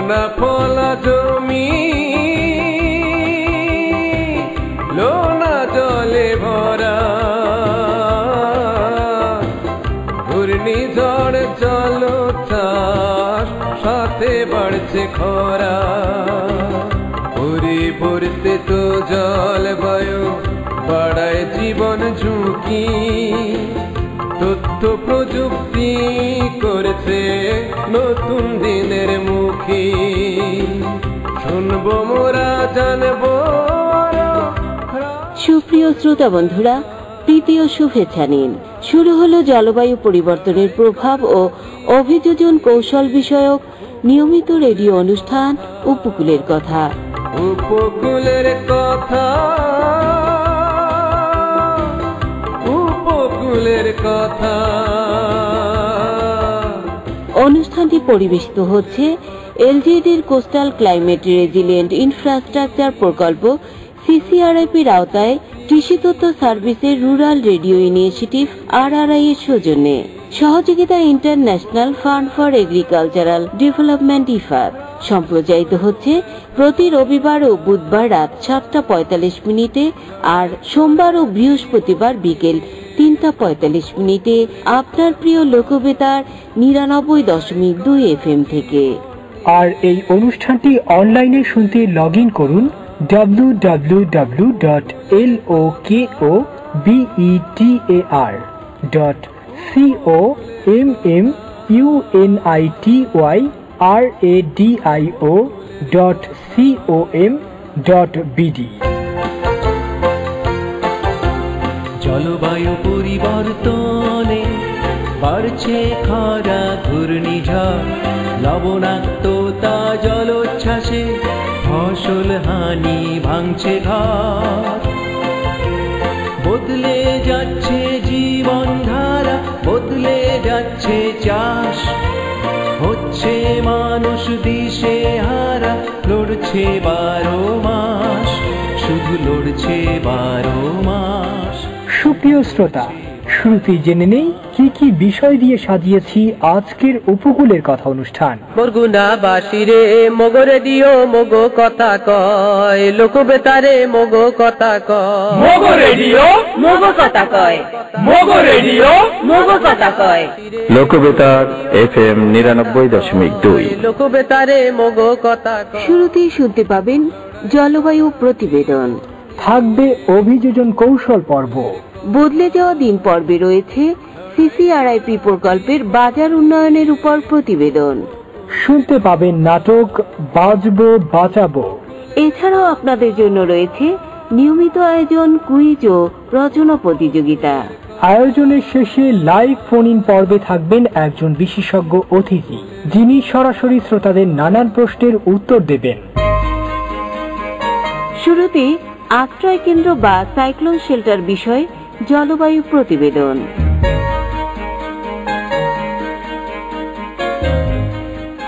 লোনা ফলা জমি লোনা জলে ভরা, ঘূর্ণিঝড় জলোচ্ছ্বাস সাথে বাড়ছে খরা, পরিবর্তিত জলবায়ু বাড়ায় জীবন ঝুঁকি, তথ্য প্রযুক্তি করেছে নতুন দিনের মুখী, শুনবো মোরা জানবো। সুপ্রিয় শ্রোতা বন্ধুরা, প্রীতি ও শুভেচ্ছা নিন। শুরু হলো জলবায়ু পরিবর্তনের প্রভাব ও অভিযোজন কৌশল বিষয়ক নিয়মিত রেডিও অনুষ্ঠান উপকূলের কথা। উপকূলের কথা, উপকূলের কথা। অনুষ্ঠানটি পরিবেশিত হচ্ছে এলজিইডির কোস্টাল ক্লাইমেট রেজিলিয়েন্ট ইনফ্রাস্ট্রাকচার প্রকল্প সিসিআরআইপির আওতায় কৃষি তথ্য সার্ভিসের রুরাল রেডিও ইনিশিয়েটিভ RRI এর সৌজন্যে, সহযোগিতা international fund for agricultural development IFAD। সম্প্রচারিত হচ্ছে প্রতি রবিবার ও বুধবার রাত 7:45 আর সোমবার ও বৃহস্পতিবার বিকেল 3:45 আপনার প্রিয় লোকবেতার 99.2 FM থেকে। আর এই অনুষ্ঠানটি অনলাইনে শুনতে লগ ইন করুন www.lokebetarradio.com.bd। জলবায়ু পরিবর্তনে বাড়ছে খরা, ঘূর্ণিঝড়, লবণাক্ততা, জলোচ্ছ্বাসে ফসল হানি, ভাঙছে ঘর, বদলে যাচ্ছে জীবন ধারা, বদলে যাচ্ছে চাষ, হচ্ছে মানুষ দিশে হারা, লড়ছে 12 মাস, শুধু লড়ছে 12 মাস। সুপ্রিয় শ্রোতা, শুরুতেই জেনে নেই কি কি বিষয় দিয়ে সাজিয়েছি আজকের উপকূলের কথা অনুষ্ঠান। বরগুনাবাসী রে মগো রেডিও মগো কথা কয়, লোকবেতারে মগো কথা কয়, মগো রেডিও মগো কথা কয়, মগো রেডিও মগো কথা কয়। লোকবেতার FM 99.2, লোকবেতারে মগো কথা কয়। শুরুতেই শুনতে পাবেন জলবায়ু প্রতিবেদন, থাকবে অভিযোজন কৌশল পর্ব, বদলে যাওয়া দিন পর্বে রয়েছে সিসিআরআইপি প্রকল্পের বাজার উন্নয়নের উপর প্রতিবেদন, শুনতে পাবেন নাটক বাঁচবো বাঁচাবো। এছাড়াও আপনাদের জন্য রয়েছে নিয়মিত আয়োজন কুইজ ও রচনা প্রতিযোগিতা। আয়োজনের শেষে লাইভ ফোন ইন পর্বে থাকবেন একজন বিশেষজ্ঞ অতিথি, যিনি সরাসরি শ্রোতাদের নানান প্রশ্নের উত্তর দেবেন। শুরুতে আশ্রয় কেন্দ্র বা সাইক্লোন শেল্টার বিষয়ে জলবায়ু প্রতিবেদন।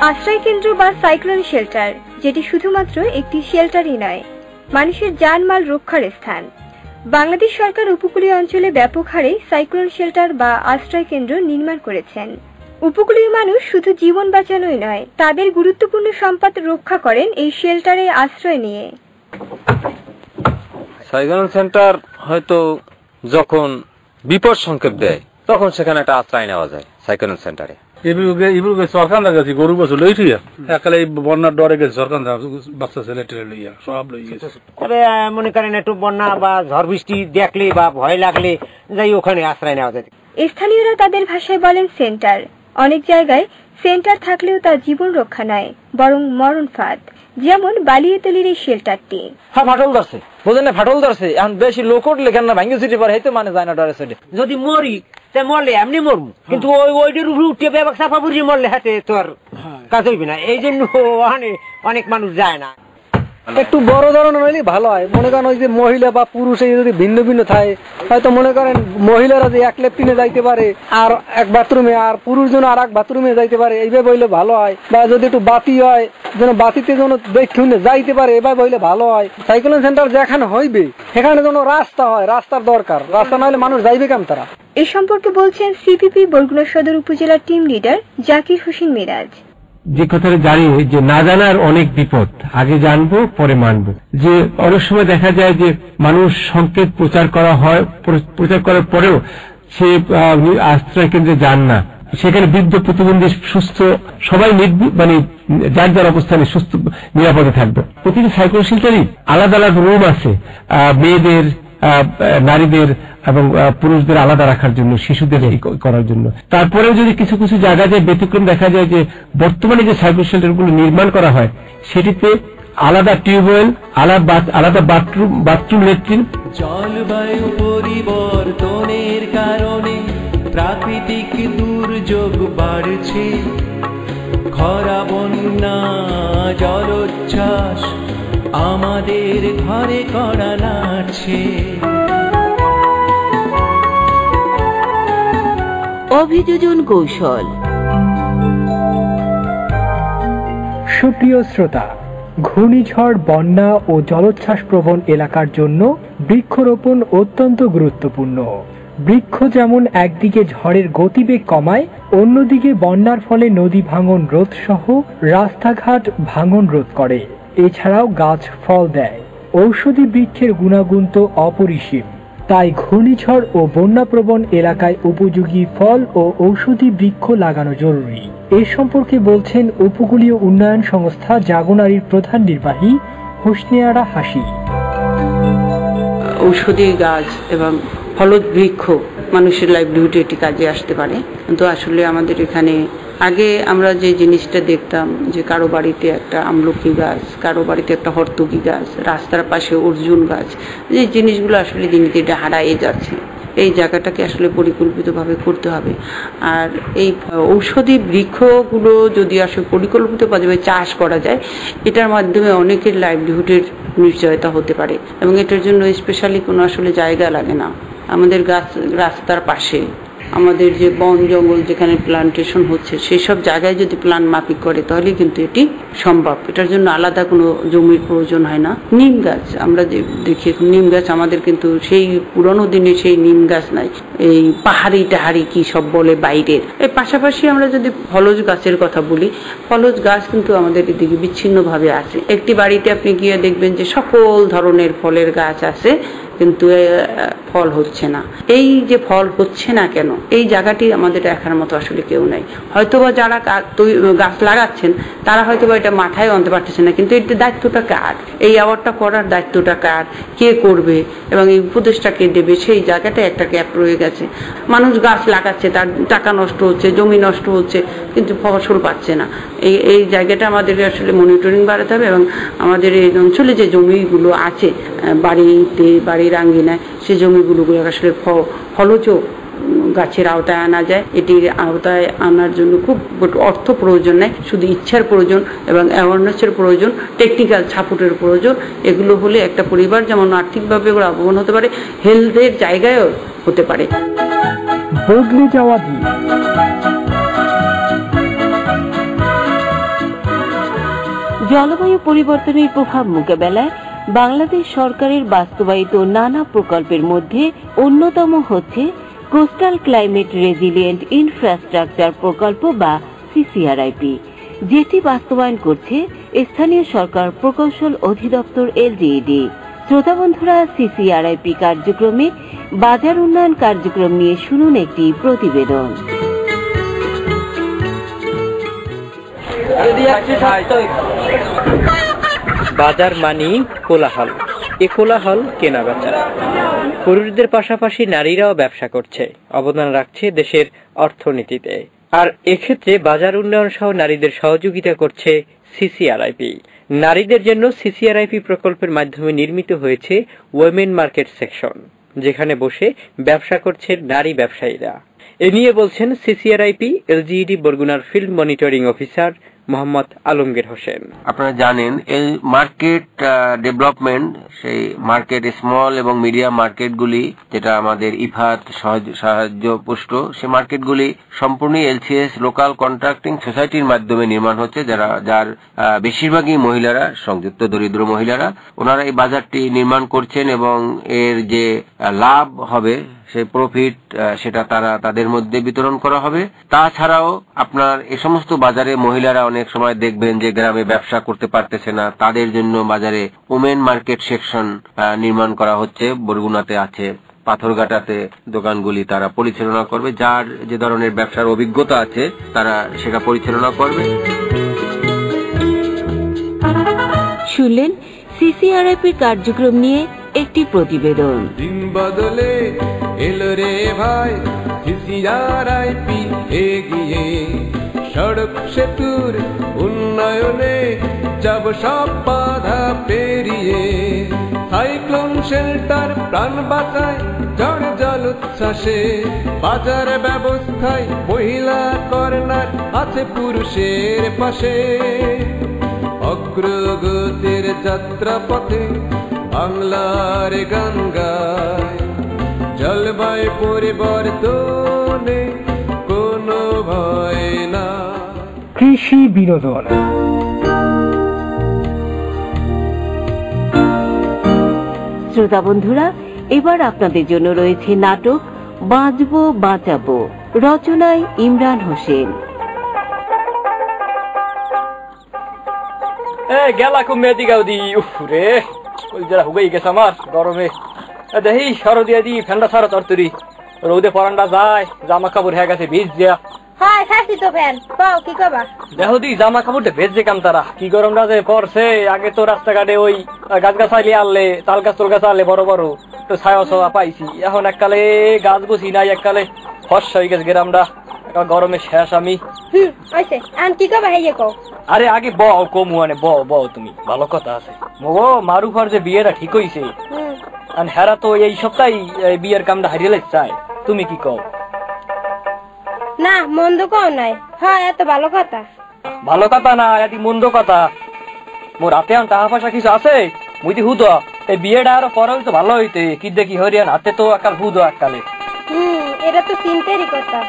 আশ্রয় কেন্দ্র বা সাইক্লোন শেল্টার, যেটি শুধুমাত্র একটি শেল্টারই নয়, মানুষের জানমাল রক্ষার স্থান। বাংলাদেশ সরকার উপকূলীয় অঞ্চলে ব্যাপক হারে সাইক্লোন শেল্টার বা আশ্রয় কেন্দ্র নির্মাণ করেছেন। উপকূলীয় মানুষ শুধু জীবন বাঁচানোই নয়, তাদের গুরুত্বপূর্ণ সম্পদ রক্ষা করেন এই শেল্টারে আশ্রয় নিয়ে। সাইক্লোন সেন্টার হয়তো যখন বিপদ সংকেত দেয় তখন সেখানে একটা আশ্রয় নেওয়া যায় সাইক্লোন সেন্টারে। সরকার গেছি গরু বছর লই থিয়া একালে বন্যার ডরে গেছে সরকার বাচ্চা ছেলে টেলে লইয়া সব লই গেছে। তবে মনে করেন একটু বন্যা বা ঝড় বৃষ্টি দেখলে বা ভয় লাগলে যাই ওখানে আশ্রয় নেওয়া যায়। স্থানীয়রা তাদের ভাষায় বলেন সেন্টার। অনেক জায়গায় সেন্টার থাকলেও তা জীবন রক্ষা নয়, বরং মরণ ফাঁদ, যেমন বালিয়াতলির এই শেল্টারটি। ফাটল ধরছে, বোঝেন না, ফাটল ধরছে, এখন বেশি লোক উঠলে কেন ভাঙ্গে সিটি পারে হয়তো মানে যায় না ডরে সাইডে। যদি মরি তা মরলে এমনি মরবো, কিন্তু ওইটার উপরে উঠে ব্যাপার চাপা পড়িয়ে মরলে হাতে তো আর কাজ হইবে না। এই জন্য অনেক মানুষ যায় না। একটু বড় ধরনের হইলে ভালো হয়। মনে করেন ওই যে মহিলা বা পুরুষ যদি ভিন্ন ভিন্ন থাকে, হয়তো মনে করেন মহিলারা যে এক লেফটিনে যাইতে পারে আর এক বাথরুমে, আর পুরুষ যেন আর এক বাথরুমে যাইতে পারে, এইভাবে হইলে ভালো হয়। বা যদি একটু বাতি হয়, যেন বাতিতে যেন দেখে যাইতে পারে, এভাবে হইলে ভালো হয়। সাইক্লোন সেন্টার যেখানে হইবে সেখানে যেন রাস্তা হয়, রাস্তার দরকার। রাস্তা না হলে মানুষ যাইবে কেমন তারা? এ সম্পর্কে বলছেন সিপিপি বরগুনা সদর উপজেলার টিম লিডার জাকির হোসেন মিরাজ। যে কথাটা জানি যে না জানার অনেক বিপদ, আগে জানবো পরে মানবো। যে অনেক সময় দেখা যায় যে মানুষ সংকেত প্রচার করা হয়, প্রচার করার পরেও সে আশ্রয় কেন্দ্রে যান না, সেখানে বৃদ্ধ প্রতিবন্ধী সুস্থ সবাই মানে যার যার অবস্থানে সুস্থ নিরাপদে থাকবে। প্রতিটি সাইক্লোন শেল্টারই আলাদা আলাদা রুম আছে মেয়েদের, নারীদের এবং পুরুষদের আলাদা রাখার জন্য, শিশুদের করার জন্য। তারপরেও যদি কিছু কিছু জায়গায় যে ব্যতিক্রম দেখা যায় যে বর্তমানে যে সাইক্লোন শেল্টারগুলো নির্মাণ করা হয় সেটিতে আলাদা টিউবওয়েল, আলাদা বাথরুম ল্যাট্রিন। জলবায়ু পরিবর্তনের কারণে প্রাকৃতিক দুর্যোগ বাড়ছে, খরা, বন্যা, জলোচ্ছ্বাস আমাদের ঘরে কড়া নাড়ছে। অভিযোজন কৌশল। সুপ্রিয় শ্রোতা, ঘূর্ণিঝড়, বন্যা ও জলোচ্ছ্বাস প্রবণ এলাকার জন্য বৃক্ষরোপণ অত্যন্ত গুরুত্বপূর্ণ। বৃক্ষ যেমন একদিকে ঝড়ের গতিবেগ কমায়, অন্যদিকে বন্যার ফলে নদী ভাঙন রোধ সহ রাস্তাঘাট ভাঙন রোধ করে। এছাড়াও গাছ ফল দেয়। ঔষধি বৃক্ষের গুণাগুণ তো অপরিসীম। তাই ঘূর্ণিঝড় ও বন্যাপ্রবণ এলাকায় উপযোগী ফল ও ঔষধি বৃক্ষ লাগানো জরুরি। এ সম্পর্কে বলছেন উপকূলীয় উন্নয়ন সংস্থা জাগনারীর প্রধান নির্বাহী হোসনে আরা হাসি। ঔষধি গাছ এবং ফলদ বৃক্ষ মানুষের লাইভলিহুডে এটি কাজে আসতে পারে। কিন্তু আসলে আমাদের এখানে আগে আমরা যে জিনিসটা দেখতাম যে কারো বাড়িতে একটা আমলকি গাছ, কারো বাড়িতে একটা হর্তকি গাছ, রাস্তার পাশে অর্জুন গাছ, যে জিনিসগুলো আসলে দিনে দিনে হারায়ে যাচ্ছে। এই জায়গাটাকে আসলে পরিকল্পিতভাবে করতে হবে। আর এই ঔষধি বৃক্ষগুলো যদি আসলে পরিকল্পিতভাবে চাষ করা যায়, এটার মাধ্যমে অনেকের লাইভলিহুডের নিশ্চয়তা হতে পারে এবং এটার জন্য স্পেশালি কোনো আসলে জায়গা লাগে না। আমাদের গাছ রাস্তার পাশে, আমাদের যে বন জঙ্গল যেখানে প্লান্টেশন হচ্ছে সেই সব জায়গায় যদি প্ল্যান মাফিক করে তাহলে কিন্তু এটি সম্ভব। এটার জন্য আলাদা কোনো জমির প্রয়োজন হয় না। নিম গাছ আমরা দেখি, নিম গাছ আমাদের কিন্তু সেই পুরনো দিনে সেই নিম গাছ নাই, এই পাহাড়ি টাহাড়ি কি সব বলে বাইরের। এর পাশাপাশি আমরা যদি ফলজ গাছের কথা বলি, ফলজ গাছ কিন্তু আমাদের এদিকে বিচ্ছিন্নভাবে আছে। একটি বাড়িতে আপনি গিয়ে দেখবেন যে সকল ধরনের ফলের গাছ আছে, কিন্তু ফল হচ্ছে না। এই যে ফল হচ্ছে না কেন, এই জায়গাটি আমাদের দেখার মতো আসলে কেউ নাই। হয়তোবা যারা গাছ লাগাচ্ছেন তারা হয়তোবা এটা মাথায় আনতে পারতেছে না, কিন্তু এর দায়িত্বটা কার, এই অ্যাওয়ার্ডটা করার দায়িত্বটা কার, কে করবে এবং এই উপদেশটা কে দেবে, সেই জায়গাটা একটা গ্যাপ রয়ে গেছে। মানুষ গাছ লাগাচ্ছে, তার টাকা নষ্ট হচ্ছে, জমি নষ্ট হচ্ছে, কিন্তু ফসল পাচ্ছে না। এই জায়গাটা আমাদের আসলে মনিটরিং বাড়াতে হবে এবং আমাদের এই অঞ্চলে যে জমিগুলো আছে বাড়ির আঙ্গিনায়, সেই জমিগুলোকে আসলে ফলজ গাছের আওতায় আনা যায়। এটির আওতায় আনার জন্য খুব অর্থ প্রয়োজন নেই, শুধু ইচ্ছার প্রয়োজন এবং অ্যাওয়ারনেসের প্রয়োজন, টেকনিক্যাল সাপোর্টের প্রয়োজন। এগুলো হলে একটা পরিবার যেমন আর্থিকভাবে লাভবান হতে পারে, হেলথের জায়গায়ও হতে পারে। বদলে যাওয়া দিন। জলবায়ু পরিবর্তনের প্রভাব মোকাবেলায় বাংলাদেশ সরকারের বাস্তবায়িত নানা প্রকল্পের মধ্যে অন্যতম হচ্ছে কোস্টাল ক্লাইমেট রেজিলিয়েন্ট ইনফ্রাস্ট্রাকচার প্রকল্প বা সিসিআরআইপি, যেটি বাস্তবায়ন করছে স্থানীয় সরকার প্রকৌশল অধিদপ্তর এলজিইডি। শ্রোতা বন্ধুরা, সিসিআরআইপি কার্যক্রমে বাজার উন্নয়ন কার্যক্রম নিয়ে শুনুন একটি প্রতিবেদন। বাজার মানি কোলাহল। এ কোলাহল কেনা বেচা। পুরুষদের পাশাপাশি নারীরাও ব্যবসা করছে, অবদান রাখছে দেশের অর্থনীতিতে। আর এক্ষেত্রে বাজার উন্নয়ন সহ নারীদের সহযোগিতা করছে সিসিআরআইপি। নারীদের জন্য সিসিআরআইপি প্রকল্পের মাধ্যমে নির্মিত হয়েছে ওয়েমেন মার্কেট সেকশন, যেখানে বসে ব্যবসা করছে নারী ব্যবসায়ীরা। এ নিয়ে বলছেন সিসিআরআইপি এলজিইডি বরগুনার field monitoring officer Mohammad Alamgir Hossain. আপনারা জানেন এই মার্কেট ডেভেলপমেন্ট, সেই মার্কেট স্মল এবং মিডিয়াম মার্কেটগুলি যেটা আমাদের ইফাত সাহায্য পুষ্ট, সেই মার্কেটগুলি সম্পূর্ণ এলসিএস লোকাল কন্ট্রাক্টিং সোসাইটির মাধ্যমে নির্মাণ হচ্ছে, যার বেশিরভাগই মহিলারা, সংযুক্ত দরিদ্র মহিলারা। ওনারা এই বাজারটি নির্মাণ করছেন এবং এর যে লাভ হবে সে সেই প্রফিট সেটা তারা তাদের মধ্যে বিতরণ করা হবে। তাছাড়াও আপনার এই সমস্ত বাজারে মহিলারা অনেক সময় দেখবেন যে গ্রামে ব্যবসা করতে পারতেছে না, তাদের জন্য বাজারে ওমেন মার্কেট সেকশন নির্মাণ করা হচ্ছে। বরগুনাতে আছে, পাথরঘাটাতে দোকানগুলি তারা পরিচালনা করবে। যার যে ধরনের ব্যবসার অভিজ্ঞতা আছে তারা সেটা পরিচালনা করবে। শুনলেন সিসিআরএফের কার্যক্রম নিয়ে একটি প্রতিবেদন। দিন বদলে এলো রে ভাই, সিসিআরআইপি এগিয়ে, সড়ক সেতুর উন্নয়নে যাব সব বাধা পেরিয়ে। সাইক্লোন শেল্টার প্রাণ বাঁচায় ঝড় জল উচ্ছ্বাসে, বাজার ব্যবস্থায় মহিলা কর্নার আছে পুরুষের পাশে। অগ্রগতির যাত্রা পথে বাংলার গান গায়, জলবায়ু পরিবর্তনে কোনো ভয় না। কৃষি বিনোদন। শ্রোতা বন্ধুরা, এবার আপনাদের জন্য রয়েছে নাটক বাঁচবো বাঁচাবো, রচনায় ইমরান হোসেন। গেলা খুব মেয়েদি গাউদি, উফরে যারা হুগেই গেছে আমার গরমে। দেখি সরদিয়া দি ফ্যানটা ছাড়ো তরতুরি, রোদে পরান্ডা যায়, জামা কাপড় হয়ে গেছে ভিজ দেয়া। হ্যাঁ খাসি তো ফ্যান পাও কি কবা। দেখো দি জামা কাপড়টা ভেজে কাম তারা, কি গরমটা যে পড়ছে। আগে তো রাস্তাঘাটে ওই গাছ গাছালি আনলে, তাল গাছ তোল গাছ আনলে বড় বড় তো ছায়া ছায়া পাইছি। এখন এককালে গাছ গুছি নাই, এককালে ফর্সা হয়ে গেছে গ্রামটা, গরমে শেষ আমি। কি কবা হেয়ে কও। আরে আগে বও কমু, মানে বও তুমি, ভালো কথা আছে। মগো মারুফার যে বিয়েটা ঠিক হইছে, হেরা তো এই সপ্তাহে বিয়ের কামটা হারিয়ে চায়, তুমি কি কও? না মন্দ কও নাই, হ্যাঁ এত ভালো কথা। ভালো কথা না, এত মন্দ কথা। মোর হাতে আন টাকা পয়সা কিছু আছে, মুই হুদ এই বিয়েটা আরো পরে হইতো ভালো হইতে। কি দেখি হরিয়ান হাতে তো একাল হুদ এককালে। এটা তো চিন্তারই কথা।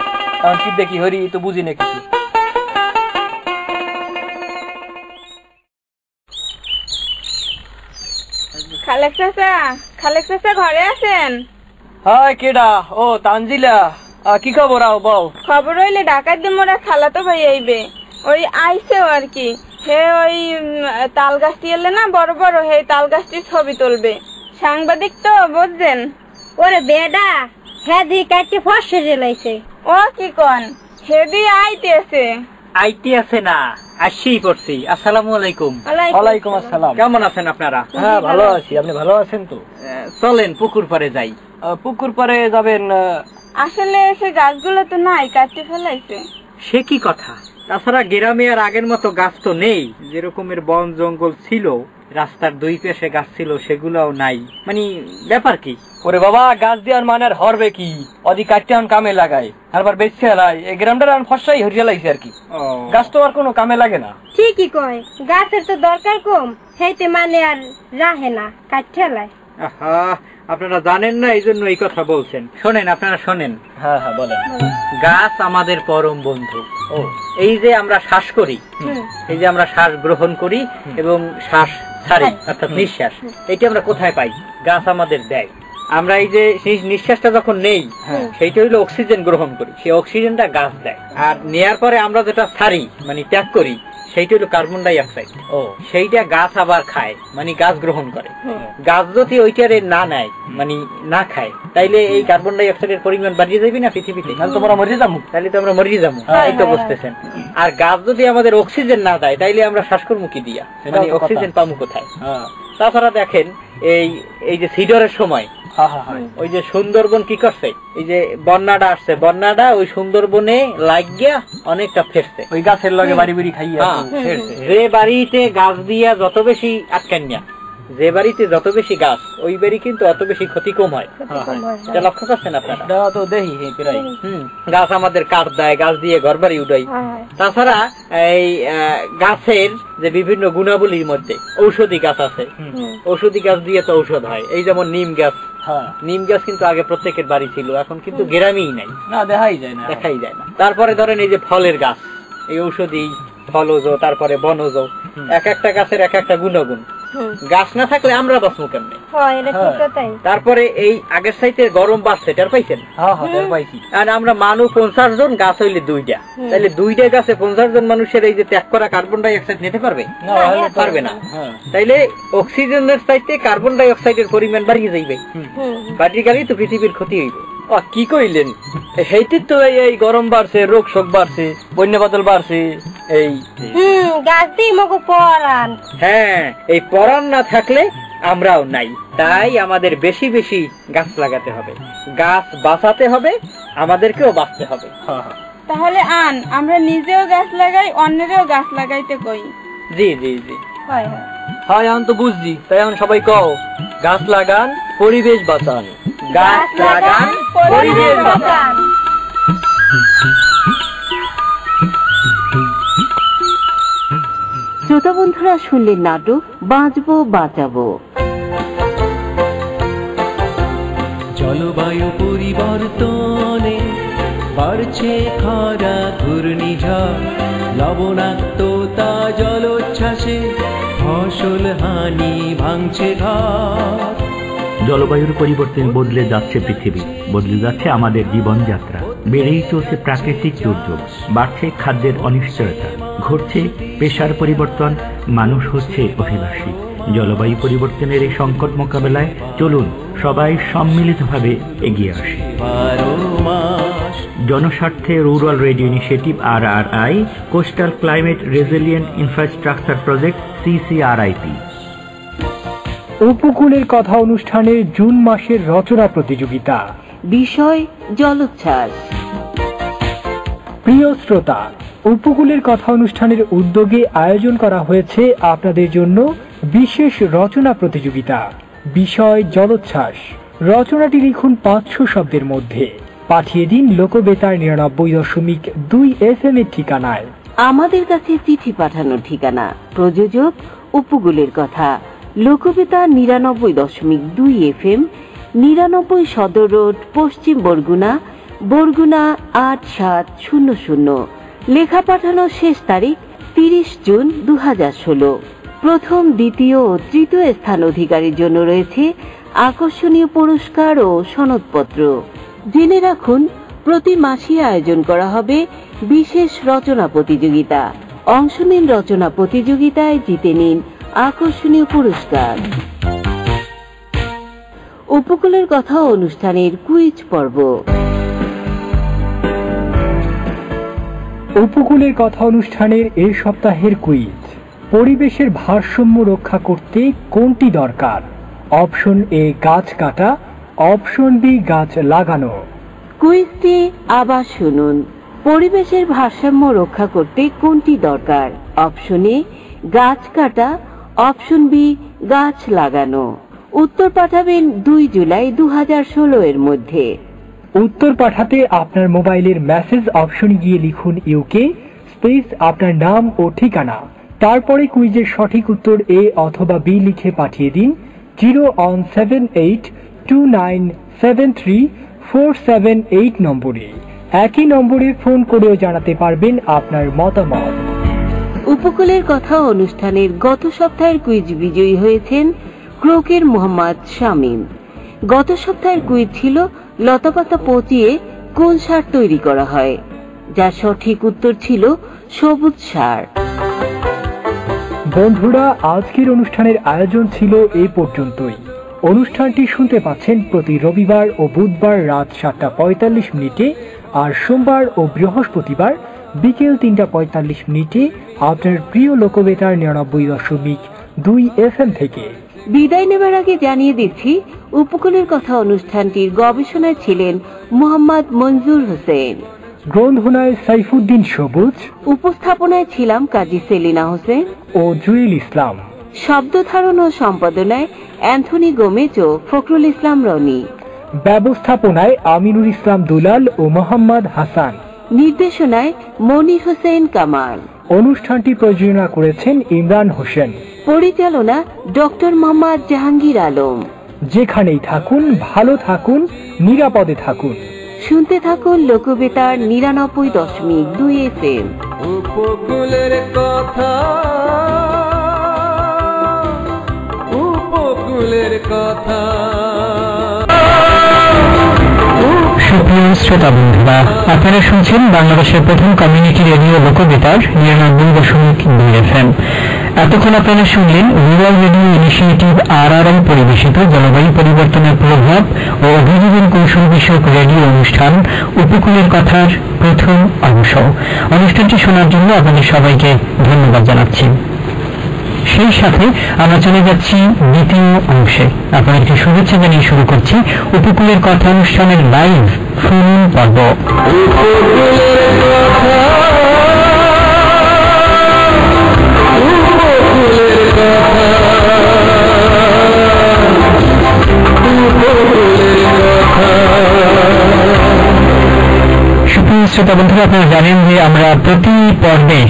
কারণ কি দেখি হরি তো বুঝি না কিছু। খালেক চাচা ঘরে আছেন? হ্যাঁ কেডা? ও তানজিলা, কি খবর? আও বউ। খবর হইলে ডাকাত দিয়ে মোরা খালাতো ভাই আইবে, ওই আইসেও আর কি। হে ওই তাল গাছটি এলে না বড় বড়, হে তাল গাছটির ছবি তুলবে। সাংবাদিক তো বুঝছেন। ওরে বেডা, হ্যাঁ দি কাটতে ফসে রেলাইছে। ও কি কন, হেদি আইতেছে। আইতে আছে না, আসেই পড়ছি। আসসালামু আলাইকুম। ওয়ালাইকুম আসসালাম। কেমন আছেন আপনারা? হ্যাঁ ভালো আছি, আপনি ভালো আছেন তো? চলেন পুকুর পাড়ে যাই। পুকুর পাড়ে যাবেন? আসলে সে গাছগুলো তো নাই, কাটতে ফেলাইছে। সে কি কথা? তাছাড়া গ্রামে আর আগের মতো গাছ তো নেই, যেরকমের বন জঙ্গল ছিল, রাস্তার দুই পাশে গাছ ছিল সেগুলোও নাই। মানে ব্যাপার কি? ওরে বাবা, গাছ দেওয়ার মানে আর হরবে কি, অদি কাটতে আন কামে লাগায়, আরবার বেচছে হেলায়। এই গ্রামটার আন ফসাই হরিয়া লাগছে আর কি। গাছ তো আর কোনো কামে লাগে না। ঠিকই কয়, গাছের তো দরকার কম, সেইতে মানে আর রাহে না, কাটতে হেলায়। আপনারা জানেন না, এই জন্য এই কথা বলছেন। শোনেন, আপনারা শোনেন। হ্যাঁ হ্যাঁ বলেন। গাছ আমাদের পরম বন্ধু। এই যে আমরা শ্বাস করি, এই যে আমরা শ্বাস গ্রহণ করি এবং শ্বাস ছাড়ি, অর্থাৎ নিঃশ্বাস, এটি আমরা কোথায় পাই? গাছ আমাদের দেয়। আমরা এই যে নিঃশ্বাসটা যখন নেই, সেইটা হইলো অক্সিজেন গ্রহণ করি, সেই অক্সিজেনটা গাছ দেয়। আর নেয়ার পরে আমরা যেটা ছাড়ি মানে ত্যাগ করি, সেইটা হলো কার্বন ডাই অক্সাইড। সেইটা গাছ আবার খায়, মানে গাছ গ্রহণ করে। গাছ যদি ওইটারে না নেয়, মানে না খায়, তাইলে এই কার্বন ডাই অক্সাইডের পরিমাণ বাড়িয়ে যাবে না পৃথিবীতে? তোমরা মরে যাবো, তাইলে তো আমরা মরে যাবো। এই তো বুঝতেছেন। আর গাছ যদি আমাদের অক্সিজেন না দেয়, তাইলে আমরা শ্বাসকর্মুখী দিয়া মানে অক্সিজেন পাবো কোথায়? তাছাড়া দেখেন, এই যে সিডরের সময় ওই যে সুন্দরবন কি করছে, এই যে বন্যাটা আসছে, বন্যাটা ওই সুন্দরবনে লাগিয়া অনেকটা ফেরছে, ওই গাছের লগে বাড়ি বাড়ি খাইয়া ফেরছে। যে বাড়িতে গাছ দিয়া যত বেশি আটকান্যা, যে বাড়িতে যত বেশি গাছ, ওই বাড়ি কিন্তু অত বেশি ক্ষতি কম হয়। এটা লক্ষ্য করছেন আপনারা? তো দেখি প্রায়। গাছ আমাদের কাঠ দেয়, গাছ দিয়ে ঘর বাড়ি উঠাই। তাছাড়া এই গাছের যে বিভিন্ন গুণাবলীর মধ্যে ঔষধি গাছ আছে, ঔষধি গাছ দিয়ে তো ঔষধ হয়। এই যেমন নিম গাছ, নিম গাছ কিন্তু আগে প্রত্যেকের বাড়ি ছিল, এখন কিন্তু গ্রামেই নাই, না দেখাই যায় না। তারপরে ধরেন এই যে ফলের গাছ, এই ঔষধি ফলজ, তারপরে বনজ, এক একটা গাছের এক একটা গুণগুণ। গাছ না থাকলে আমরা বাঁচবো কেমনে? তারপরে এই আগের সাইতে গরম বাড়ছে, টের পাইছেন? আর আমরা মানুষ 50 জন, গাছ হইলে 2টা, তাহলে 2টা গাছে 50 জন মানুষের এই যে ত্যাগ করা কার্বন ডাই অক্সাইড নিতে পারবে? পারবে না। তাইলে অক্সিজেনের চাইতে কার্বন ডাই অক্সাইডের পরিমাণ বাড়িয়ে যাইবে, বাড়িয়ে তো পৃথিবীর ক্ষতি হইবে। কি কইলেন? সেইটি তো এই গরম বাড়ছে, রোগ শোক বাড়ছে, বন্যা বাদল বাড়ছে, এই গাছ দিয়ে মগো পরান। হ্যাঁ, এই পরান না থাকলে আমরাও নাই। তাই আমাদের বেশি বেশি গাছ লাগাতে হবে, গাছ বাঁচাতে হবে, আমাদেরকেও বাঁচতে হবে। তাহলে আমরা নিজেও গাছ লাগাই, অন্যেরও গাছ লাগাইতে কই। জি জি জি, হ্যাঁ এখন তো বুঝছি। তাই এখন সবাই কও, গাছ লাগান, পরিবেশ বাঁচান। গাছ লাগান, পরিবেশ বাঁচান। শ্রোতা বন্ধুরা, শুনলেন নাটক বাঁচবো বাঁচাবো। জলবায়ু পরিবর্তনে বাড়ছে খরা, ঘূর্ণিঝড়, লবণাক্ততা, জলোচ্ছ্বাসে ফসল হানি, ভাঙছে ঘর। জলবায়ুর পরিবর্তনে বদলে যাচ্ছে পৃথিবী, বদলে যাচ্ছে আমাদের জীবনযাত্রা, বেড়েই চলছে প্রাকৃতিক দুর্যোগ, বাড়ছে খাদ্যের অনিশ্চয়তা, ঘটছে পেশার পরিবর্তন, মানুষ হচ্ছে অভিবাসী। জলবায়ু পরিবর্তনের এই সংকট মোকাবেলায় চলুন সবাই সম্মিলিতভাবে এগিয়ে আসি। জনস্বার্থে rural radio initiative RRI, coastal climate resilient infrastructure project CCRIP। উপকূলের কথা অনুষ্ঠানের জুন মাসের রচনা প্রতিযোগিতা, বিষয় জলোচ্ছ্বাস। প্রিয় শ্রোতা, উপকূলের কথা অনুষ্ঠানের উদ্যোগে আয়োজন করা হয়েছে আপনাদের জন্য বিশেষ রচনা প্রতিযোগিতা, বিষয় জলোচ্ছ্বাস। রচনাটি লিখুন 500 শব্দের মধ্যে, পাঠিয়ে দিন লোকবেতার 99.2 FM এর ঠিকানায়। আমাদের কাছে চিঠি পাঠানোর ঠিকানা, প্রযোজক উপকূলের কথা, লোকবেতার 99.2 FM, 99 সদর রোড, পশ্চিম বরগুনা, বরগুনা 8700। লেখা পাঠানোর শেষ তারিখ 30 জুন 2016। প্রথম, দ্বিতীয় ও তৃতীয় স্থান অধিকারীর জন্য রয়েছে আকর্ষণীয় পুরস্কার ও সনদপত্র। জেনে রাখুন, প্রতি মাসে আয়োজন করা হবে বিশেষ রচনা প্রতিযোগিতা। অংশ নিন রচনা প্রতিযোগিতায়, জিতে নিন আকর্ষণীয় পুরস্কার। উপকূলের কথা অনুষ্ঠানের কুইজ পর্ব। উপকূলের কথা অনুষ্ঠানের এই সপ্তাহের কুইজ, পরিবেশের ভারসাম্য রক্ষা করতে কোনটি দরকার? অপশন এ গাছ কাটা, অপশন বি গাছ লাগানো। কুইজটি আবার শুনুন, পরিবেশের ভারসাম্য রক্ষা করতে কোনটি দরকার? অপশন এ গাছ কাটা, অপশন বি গাছ লাগানো। উত্তর পাঠাবেন 2 জুলাই 2016 এর মধ্যে। উত্তর পাঠাতে আপনার মোবাইলের মেসেজ অপশনে গিয়ে লিখুন ইউকে স্পেস আপনার নাম ও ঠিকানা, তারপরে কুইজের সঠিক উত্তর এ অথবা বি লিখে পাঠিয়ে দিন 01782973478 নম্বরে। একই নম্বরে ফোন করেও জানাতে পারবেন আপনার মতামত। উপকূলের কথা অনুষ্ঠানের গত সপ্তাহের কুইজ বিজয়ী হয়েছেন ক্রোকের মোহাম্মদ শামীম। গত সপ্তাহের কুইজ ছিল লতাপাতা পচিয়ে কোন সার তৈরি করা হয়, যার সঠিক উত্তর ছিল সবুজ সার। বন্ধুরা, আজকের অনুষ্ঠানের আয়োজন ছিল এই পর্যন্তই। অনুষ্ঠানটি শুনতে পাচ্ছেন প্রতি রবিবার ও বুধবার রাত 7:45 আর সোমবার ও বৃহস্পতিবার বিকেল 3:45 আপনার প্রিয় লোকবেতার 99.2 FM থেকে। বিদায় নেবার আগে জানিয়ে দিচ্ছি, উপকূলের কথা অনুষ্ঠানটির গবেষণায় ছিলেন মোহাম্মদ মঞ্জুর হোসেন, গ্রন্থনায় সাইফুদ্দিন সবুজ, উপস্থাপনায় ছিলাম কাজী সেলিনা হোসেন ও জুয়েল ইসলাম, শব্দ ধারণ ও সম্পাদনায় অ্যান্থনি গোমেজ ও ফখরুল ইসলাম রনি, ব্যবস্থাপনায় আমিনুল ইসলাম দুলাল ও মোহাম্মদ হাসান, নির্দেশনায় মনির হোসেন কামাল। অনুষ্ঠানটি প্রযোজনা করেছেন ইমরান হোসেন, পরিচালনা ডক্টর মোহাম্মদ জাহাঙ্গীর আলম। যেখানেই থাকুন ভালো থাকুন, নিরাপদে থাকুন। শুনতে থাকুন লোকবেতার 99.2 FM। উপকূলের কথা ফুলের কথা। সুপ্রিয় শ্রোতা বন্ধুরা, আপনারা শুনছেন বাংলাদেশের প্রথম কমিউনিটি রেডিও লোকবেতার 99.2 FM। এতক্ষণ আপনারা শুনলেন রুরাল রেডিও ইনিশিয়েটিভ RRI পরিবেশিত জলবায়ু পরিবর্তনের প্রভাব ও অভিযোজন কৌশল বিষয়ক রেডিও অনুষ্ঠান উপকূলের কথার প্রথম অংশ। অনুষ্ঠানটি শোনার জন্য আপনাদের সবাইকে ধন্যবাদ জানাচ্ছি। সেই সাথে আমরা চলে যাচ্ছি দ্বিতীয় অংশে। আপনাদেরকে শুভেচ্ছা জানিয়ে শুরু করছি উপকূলের কথা অনুষ্ঠানের লাইভ ফোন পর্ব। সুপ্রিয় শ্রোতা বন্ধুরা, আপনারা জানেন যে আমরা প্রতি পর্বে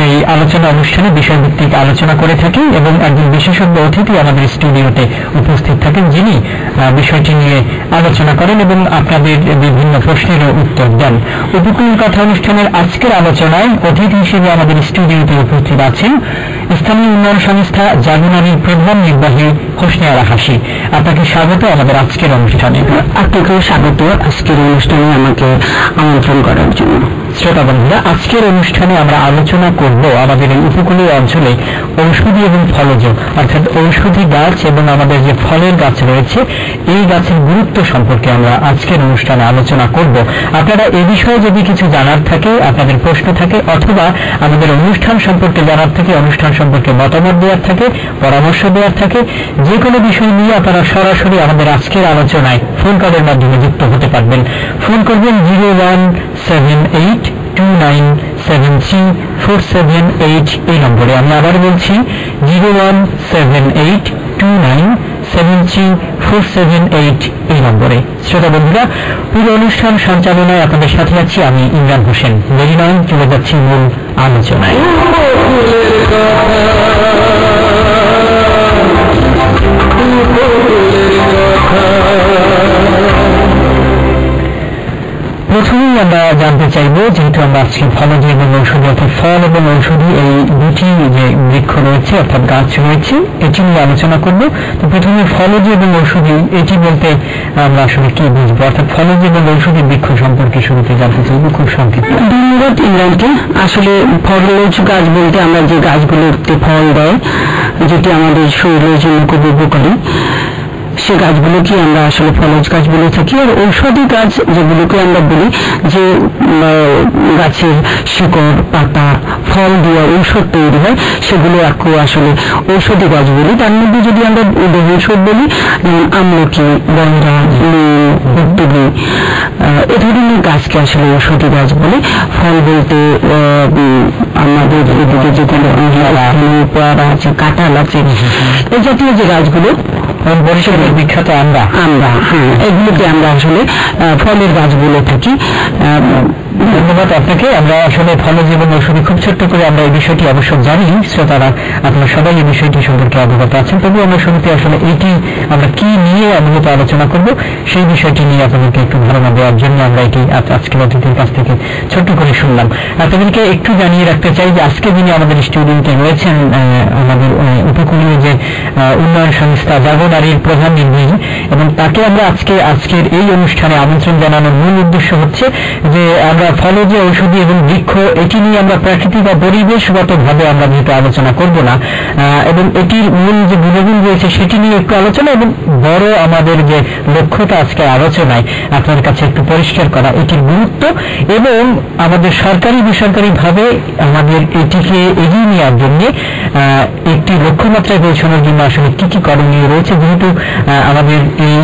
এই আলোচনা অনুষ্ঠানে বিষয়ভিত্তিক আলোচনা করে থাকি এবং একজন বিশেষজ্ঞ অতিথি আমাদের স্টুডিওতে উপস্থিত থাকেন, যিনি বিষয়টি নিয়ে আলোচনা করেন এবং আপনাদের বিভিন্ন প্রশ্নেরও উত্তর দেন। উপকূল কথা অনুষ্ঠানের আজকের আলোচনায় অতিথি হিসেবে আমাদের স্টুডিওতে উপস্থিত আছেন স্থানীয় উন্নয়ন সংস্থা জাগনারীর প্রধান নির্বাহী হোসনে আরা হাসি। আপনাকে স্বাগত আমাদের আজকের অনুষ্ঠানে। আপনাকেও স্বাগত আজকের অনুষ্ঠানে আমাকে আমন্ত্রণ করার জন্য। শ্রোতা বন্ধুরা, আজকের অনুষ্ঠানে আমরা আলোচনা করব আমাদের এই উপকূলীয় অঞ্চলে ঔষধি এবং ফলজ অর্থাৎ ঔষধি গাছ এবং আমাদের যে ফলের গাছ রয়েছে এই গাছের গুরুত্ব সম্পর্কে আমরা আজকের অনুষ্ঠানে আলোচনা করব। আপনারা এ বিষয়ে যদি কিছু জানার থাকে, আপনাদের প্রশ্ন থাকে অথবা আমাদের অনুষ্ঠান সম্পর্কে জানার থাকে, অনুষ্ঠান সম্পর্কে মতামত দেওয়ার থাকে, পরামর্শ দেওয়ার থাকে, যে কোনো বিষয় নিয়ে আপনারা সরাসরি আমাদের আজকের আলোচনায় ফোন কলের মাধ্যমে যুক্ত হতে পারবেন। ফোন করবেন 0178297347 এই নম্বরে। আমি আবার বলছি 0178297347 এই নম্বরে। শ্রোতা বন্ধুরা, পুরো অনুষ্ঠান সঞ্চালনায় আপনাদের সাথে আছি আমি ইমরান হোসেন। দেরি নয়, চলে যাচ্ছি মূল আলোচনায়। প্রথমেই আমরা জানতে চাইব, যেহেতু আমরা আজকে ফলজ এবং ঔষধি অর্থাৎ ফল এবং ঔষধি এই দুটি যে বৃক্ষ রয়েছে অর্থাৎ গাছ রয়েছে এটি নিয়ে আলোচনা করব। তো প্রথমে ফলজ এবং ঔষধি এটি বলতে আমরা আসলে কি বুঝবো, অর্থাৎ ফলজ এবং ঔষধি বৃক্ষ সম্পর্কে শুরুতে জানতে চাইব খুব সংক্ষিপ্ত। ধন্যবাদ ইমরানকে। আসলে ফলজ গাছ বলতে আমরা যে গাছগুলোতে ফল দেয়, যেটি আমাদের শরীরের জন্য খুব উপকারী, সে গাছগুলোকে আমরা আসলে ফলজ গাছ বলে থাকি। আর ঔষধি গাছ যেগুলোকে আমরা বলি যে গাছের শিকড় পাতা ফল দিয়ে ঔষধ তৈরি হয়, সেগুলো আসলে ঔষধি গাছ বলি। তার মধ্যে যদি আমরা ঔষধ বলি, আমলকি, গন্ধা, নিম, হুগলি, এ ধরনের গাছকে আসলে ঔষধি গাছ বলে। ফল বলতে আমাদের এদিকে যেগুলো পেয়ারা আছে, কাঁঠাল আছে, এই জাতীয় যে গাছগুলো বরিশালের বিখ্যাত আমরা এগুলোকে আমরা আসলে ফলের গাছ বলে থাকি। ধন্যবাদ আপনাকে। আমরা আসলে ফলজ এবং ঔষধি খুব ছোট্ট করে আমরা এই বিষয়টি অবশ্য জানি, শ্রোতারা আপনারা সবাই এই বিষয়টি সম্পর্কে অবগত আছেন। তবু আমরা শুরুতে আসলে এইটি আমরা কি নিয়ে মূলত আলোচনা করব সেই বিষয়টি নিয়ে আপনাদেরকে একটু ধারণা দেওয়ার জন্য আমরা এটি আজকের অতিথির কাছ থেকে ছোট্ট করে শুনলাম। আপনাদেরকে একটু জানিয়ে রাখতে চাই যে আজকে যিনি আমাদের স্টুডিওতে রয়েছেন আমাদের উপকূলীয় যে উন্নয়ন সংস্থা জাগনারীর প্রধান নির্বাহী, এবং তাকে আমরা আজকের এই অনুষ্ঠানে আমন্ত্রণ জানানোর মূল উদ্দেশ্য হচ্ছে যে আমরা ফলজ ঔষধি এবং বৃক্ষ এটি নিয়ে আমরা প্রাকৃতিক বা পরিবেশগত ভাবে আমরা যেহেতু আলোচনা করব না, এবং এটির মূল যে গুণগুণ রয়েছে সেটি নিয়ে একটু আলোচনা, এবং বড় আমাদের যে লক্ষ্যটা আজকে আলোচনায় আপনার কাছে একটু পরিষ্কার করা এটির গুরুত্ব, এবং আমাদের সরকারি বেসরকারি ভাবে আমাদের এটিকে এগিয়ে নেওয়ার জন্য একটি লক্ষ্যমাত্রায় পৌঁছানোর জন্য আসলে কি কি করণীয় রয়েছে। যেহেতু আমাদের এই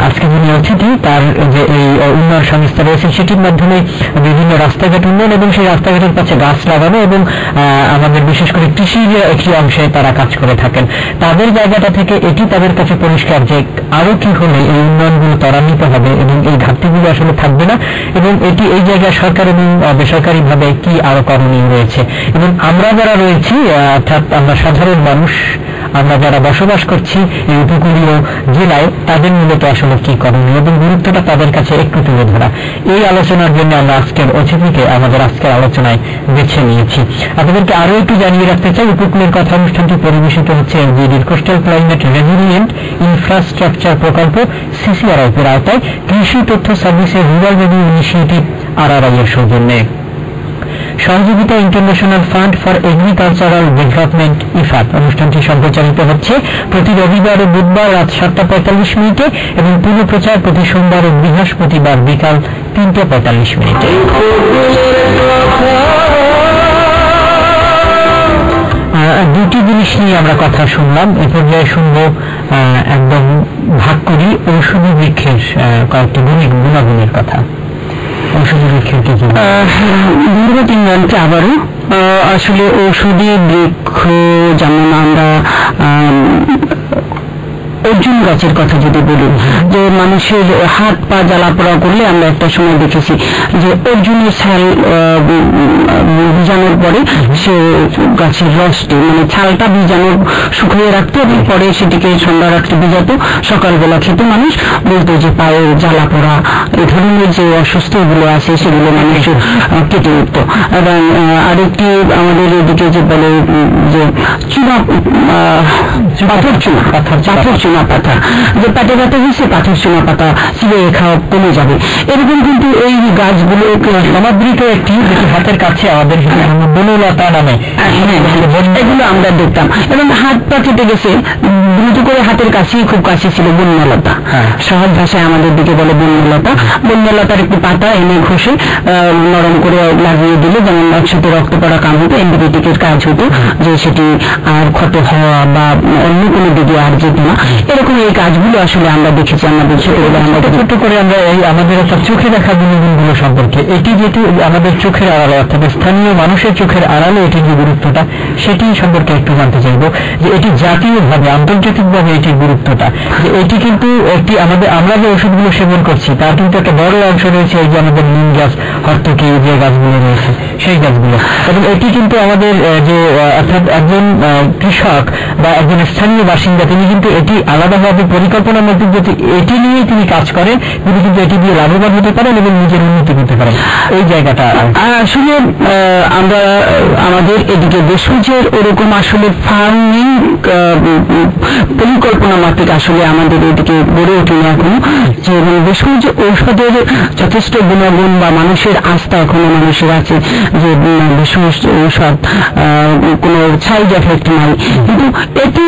আজকে যিনি অতিথি তার যে এই উন্নয়ন সংস্থা রয়েছে সেটির মাধ্যমে বিভিন্ন রাস্তাঘাট উন্নয়ন এবং সেই রাস্তাঘাটের কাছে গাছ লাগানো এবং আমাদের বিশেষ করে কৃষির একটি অংশে তারা কাজ করে থাকেন। তাদের জায়গাটা থেকে এটি তাদের কাছে পরিষ্কার যে আরো কি হলে এই উন্নয়নগুলো ত্বরান্বিত হবে এবং এই ঘাটতিগুলো আসলে থাকবে না, এবং এটি এই জায়গায় সরকার এবং বেসরকারি ভাবে কি আরো করণীয় রয়েছে। এবং আমরা যারা রয়েছি অর্থাৎ আমরা সাধারণ মানুষ, আমরা যারা বসবাস করছি এই উপকূলীয় জেলায় তাদের মূলত আসলে কি করণীয় এবং গুরুত্বটা তাদের কাছে একটু তুলে ধরা, এই আলোচনার জন্য আমরা আজকের অতিথিকে আমাদের আজকের আলোচনায় বেছে নিয়েছি। আপনাদেরকে আরো একটু জানিয়ে রাখতে চাই, উপকূলের কথা অনুষ্ঠানটি পরিবেশিত হচ্ছে এলজিডির কোস্টাল ক্লাইমেট রেজিলিয়েন্ট ইনফ্রাস্ট্রাকচার প্রকল্প CCRIP এর আওতায় কৃষি তথ্য সার্ভিসের রুরাল রেডিও ইনিশিয়েটিভ RRI এর সৌজন্যে। সহযোগিতা international fund for agricultural development IFAD। অনুষ্ঠানটি সম্প্রচারিত হচ্ছে প্রতি রবিবার ও বুধবার রাত 7:45 এবং পুরো প্রচার প্রতি সোমবার ও বৃহস্পতিবার বিকাল 3:45। দুটি জিনিস নিয়ে আমরা কথা শুনলাম, এ পর্যায়ে শুনবো একদম ভাগ করি ঔষধি বৃক্ষের কয়েকটি গুণাগুণের কথা। ঔষধি বৃক্ষের কি ধন্যবাদ ইমরানকে আবারও। আসলে ঔষধি বৃক্ষ যেমন আমরা অর্জুন গাছের কথা যদি বলি, যে মানুষের হাত পা জ্বালা পোড়া করলে আমরা একটা সময় দেখেছি যে অর্জুনের ছাল ভিজানোর পরে সে গাছের রসটি মানে ছালটা ভিজানোর শুকিয়ে রাখতো এবং পরে সেটিকে সন্ধ্যা রাত্রে ভিজাতো, সকালবেলা খেত মানুষ, বলতো যে পায়ের জ্বালা পোড়া এই ধরনের যে অসুস্থগুলো আছে সেগুলো মানুষের কেটে উঠত। এবং আরেকটি আমাদের এদিকে যে বলে যে চুনা পাথর চুনা পাতা, যে পেটে ব্যথা হয়েছে পাথর চুনা পাতা চিবিয়ে খাওয়া কমে যাবে, এরকম কিন্তু এই গাছগুলো সামগ্রিক একটি হাতের কাছে আমাদের বনলতা নামে এগুলো আমরা দেখতাম। এবং হাত পা কেটে গেছে দ্রুত করে হাতের কাছেই খুব কাছে ছিল বন্যলতা, সহজ ভাষায় আমাদের দিকে বলে বন্যলতা। বন্যলতার একটি পাতা এনে ঘষে নরম করে লাগিয়ে দিলে যেমন একসাথে রক্ত পড়া কাম হতো, অ্যান্টিবায়োটিকের কাজ হতো, যে সেটি আর ক্ষত হওয়া বা অন্য কোনো দিকে আর যেত না। এরকম এই কাজগুলো আসলে আমরা দেখেছি আমাদের ছোট করে আমরা এই আমাদের একটা চোখে দেখা গুণগুলো সম্পর্কে, এটি যেটি আমাদের চোখের আড়ালে অর্থাৎ স্থানীয় মানুষের চোখের আড়ালে এটির যে গুরুত্বটা সেটি সম্পর্কে একটু জানতে চাইব, যে এটি জাতীয়ভাবে আন্তর্জাতিকভাবে এটির গুরুত্বটা, যে এটি কিন্তু একটি আমরা যে ওষুধগুলো সেবন করছি তার কিন্তু একটা বড় অংশ রয়েছে এই যে আমাদের নিম গাছ, হর্তকি যে গাছগুলো রয়েছে সেই গাছগুলো, এবং এটি কিন্তু আমাদের যে অর্থাৎ একজন কৃষক বা একজন স্থানীয় বাসিন্দা তিনি কিন্তু এটি আলাদাভাবে পরিকল্পনার মধ্যে যদি এটি নিয়ে তিনি কাজ করেন তিনি কিন্তু এটি দিয়ে লাভবান হতে পারেন এবং নিজের উন্নতি করতে পারেন। এই জায়গাটা আসলে আমরা আমাদের এদিকে দেশজের ওরকম আসলে ফার্মিং পরিকল্পনা মাফিক আসলে আমাদের এদিকে গড়ে ওঠেনি এখনো, যে দেশজ ঔষধের যথেষ্ট গুণাগুণ বা মানুষের আস্থা এখনো মানুষের আছে যে ভেষজ ঔষধ কোনো সাইড এফেক্ট নাই, কিন্তু এটি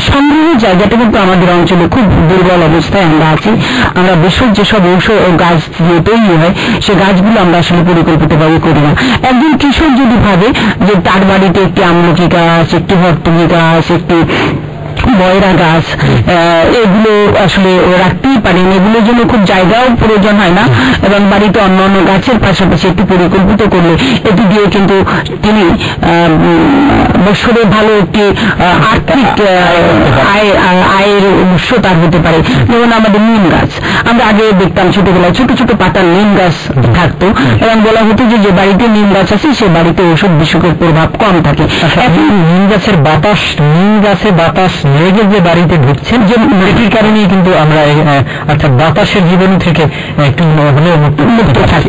সংগ্রহের জায়গাটা কিন্তু আমাদের অঞ্চলে খুব দুর্বল অবস্থায় আমরা আছি। আমরা ভেষজ যেসব ঔষধ গাছ দিয়ে তৈরি হয় সে গাছগুলো আমরা আসলে পরিকল্পিতভাবে করি না। একজন কৃষক যদি ভাবে যে তার বাড়িতে একটি আমলকি গাছ, একটি হর্তকি গাছ, একটি বয়রা গাছ, এগুলো আসলে রাখতেই পারেন, এগুলোর জন্য খুব জায়গাও প্রয়োজন হয় না, এবং বাড়িতে অন্য অন্য গাছের পাশাপাশি একটু পরিকল্পিত করলে এটি দিয়ে কিন্তু তিনি বছরে ভালো একটি আর্থিক আয়ের উৎস তার হতে পারে। যেমন আমাদের নিম গাছ, আমরা আগে দেখতাম ছোটবেলায় ছোট ছোট পাতার নিম গাছ থাকতো এবং বলা হতো যে বাড়িতে নিম গাছ আছে সে বাড়িতে ওষুধ বিসুখের প্রভাব কম থাকে। এখন নিম গাছের বাতাস লেগে যে বাড়িতে ঢুকছেন, যে এটির কারণেই কিন্তু আমরা অর্থাৎ বাতাসের জীবন থেকে একটু মুক্ত থাকি।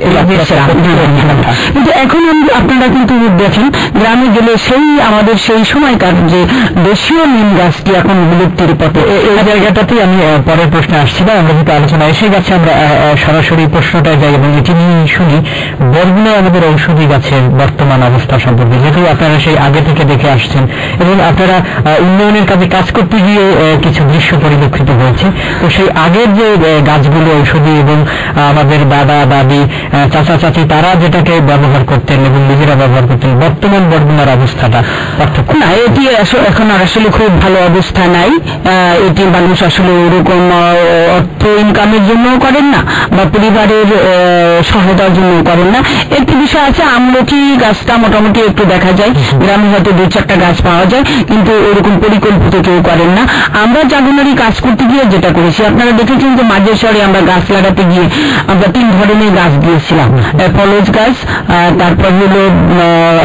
কিন্তু এখন আপনারা কিন্তু দেখেন গ্রামে গেলে সেই আমাদের সেই সময়কার যে দেশীয় নিম গাছটি এখন বিলুপ্তির পথে। এই জায়গাটাতেই আমি পরের প্রশ্নে আসছিলাম, আমরা যেহেতু আলোচনা এসে গেছে আমরা সরাসরি প্রশ্নটায় যাই এবং এটি নিয়ে শুনি বরগুনায় আমাদের ঔষধি গাছের বর্তমান অবস্থা সম্পর্কে, যেহেতু আপনারা সেই আগে থেকে দেখে আসছেন এবং আপনারা উন্নয়নের কাজে কাজ করতে গিয়ে কিছু দৃশ্য পরিলক্ষিত হয়েছে। তো সেই আগের যে গাছগুলো ঔষধি এবং আমাদের দাদা দাদি চাচা চাচি তারা যেটাকে ব্যবহার করতেন এবং নিজেরা ব্যবহার করতেন, বর্তমান বরগুনার অবস্থাটা পার্থক্য না। এটি এখন আর আসলে খুব ভালো অবস্থা নাই। এটি মানুষ আসলে ওরকম অর্থ ইনকামের জন্য করেন না বা পরিবারের সহায়তার জন্য করেন না। একটি বিষয় আছে, আমলকি গাছটা মোটামুটি একটু দেখা যায়, গ্রামে হয়তো 2-4টা গাছ পাওয়া যায়, কিন্তু ওরকম পরিকল্পিত কেউ করেন না। আমরা জাগরণী কাজ করতে গিয়ে যেটা করেছি, আপনারা দেখেছেন যে মাঝের শহরে আমরা গাছ লাগাতে গিয়ে আমরা 3 ধরনের গাছ দিয়েছিলাম, ফলজ গাছ, তারপর হলো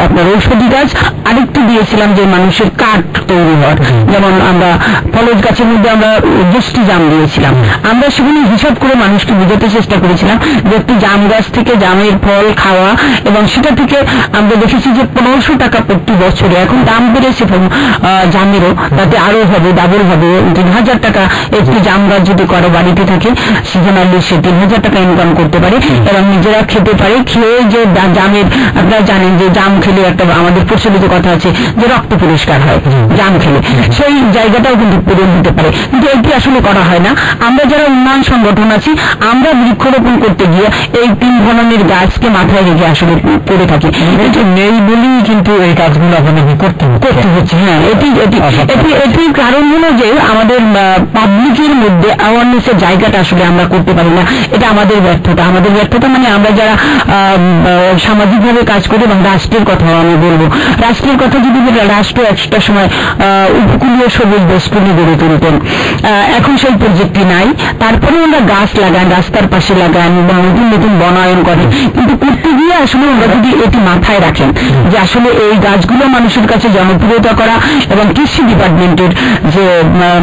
আপনার ঔষধি গাছ, আরেকটু দিয়েছিলাম যে মানুষের কাঠ তৈরি হয়, যেমন আমরা ফলজ গাছের মধ্যে আমরা যষ্টি জাম দিয়েছিলাম। আমরা সেগুলি হিসাব করে মানুষকে বোঝাতে চেষ্টা করেছিলাম যে একটি জাম গাছ থেকে জামের ফল খাওয়া, এবং সেটা থেকে আমরা দেখেছি যে 1500 টাকা প্রতি বছরে, এখন দাম বেড়েছে জামেরও, তাতে আরো হবে, ডাবল হবে, 3000 টাকা একটি জাম গাছ যদি কারো বাড়িতে থাকে সিজনালি সে 3000 টাকা ইনকাম করতে পারে এবং নিজেরা খেতে পারে। খেয়ে যে জামের, আপনারা জানেন যে জাম খেলে একটা আমাদের প্রচলিত কথা আছে যে রক্ত পরিষ্কার হয় জাম খেলে, সেই জায়গাটাও কিন্তু পূরণ হতে পারে, কিন্তু এটি আসলে করা হয় না। আমরা যারা উন্নয়ন সংগঠন আছি আমরা বৃক্ষরোপণ করতে গিয়ে এই 3 ধরনের গাছকে মাথায় রেখে আসলে করে থাকি। এটি নেই বলেই কিন্তু এই কাজগুলো আপনাকে করতে হচ্ছে। হ্যাঁ, এটির কারণ হলো যে আমাদের পাবলিকের মধ্যে অ্যাওয়ারনেসের জায়গাটা আসলে আমরা করতে পারি না, এটা আমাদের ব্যর্থতা। আমাদের ব্যর্থতা মানে আমরা যারা সামাজিকভাবে কাজ করি, এবং রাষ্ট্রের কথা আমি বলবো, রাষ্ট্রের কথা যদি রাষ্ট্র একটা সময় উপকূলীয় সবুজ বেষ্টনী গড়ে তুলতেন, এখন সেই প্রজেক্টটি নাই। তারপরে আমরা গাছ লাগান, রাস্তার পাশে লাগান, নতুন নতুন বনায়ন করেন, কিন্তু করতে গিয়ে আসলে আমরা যদি এটি মাথায় রাখেন যে আসলে এই গাছগুলো মানুষের কাছে জনপ্রিয়তা করা, এবং কৃষি ডিপার্টমেন্টের যে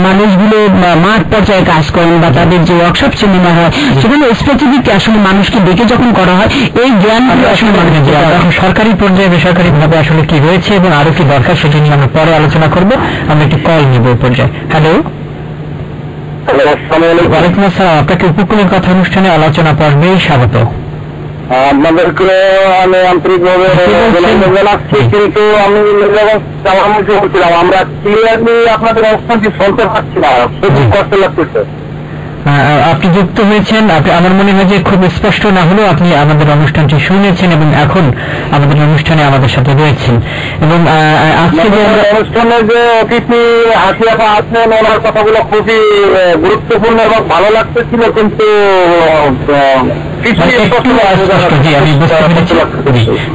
মানুষগুলো মাঠ পর্যায়ে কাজ করেন বা তাদের যে ওয়ার্কশপ সেমিনার হয় সেখানে স্পেসিফিক আসলে মানুষকে ডেকে যখন করা হয়, এই জ্ঞানগুলো আসলে সরকারি পর্যায়ে বেসরকারি ভাবে আসলে কি হয়েছে এবং আরো কি দরকার সেটা নিয়ে আমরা পরে আলোচনা করব। আমরা একটি কল নিব পর্যায়ে। হ্যালো, ওয়ালাইকুম আসসালাম, আপনাকে উপকূলের কথা অনুষ্ঠানে আলোচনা পর্বে স্বাগত। আপনাদেরকে আমি আন্তরিকভাবে জানাচ্ছি, কিন্তু আমি বলছিলাম আমরা ক্লিয়ারলি আপনাদের অবস্থানটি শুনতে পাচ্ছি না, খুব কষ্ট লাগতেছে। আপনি যুক্ত হয়েছেন, আমার মনে হয় যে খুব স্পষ্ট না হলেও আপনি আমাদের অনুষ্ঠানটি শুনেছেন এবং এখন আমাদের অনুষ্ঠানে আমাদের সাথে রয়েছেন। এবং আজকে যে অনুষ্ঠানে যে অতিথি হাসিয়াপা আছেন ওনার কথাগুলো খুবই গুরুত্বপূর্ণ এবং ভালো লাগতেছিল, কিন্তু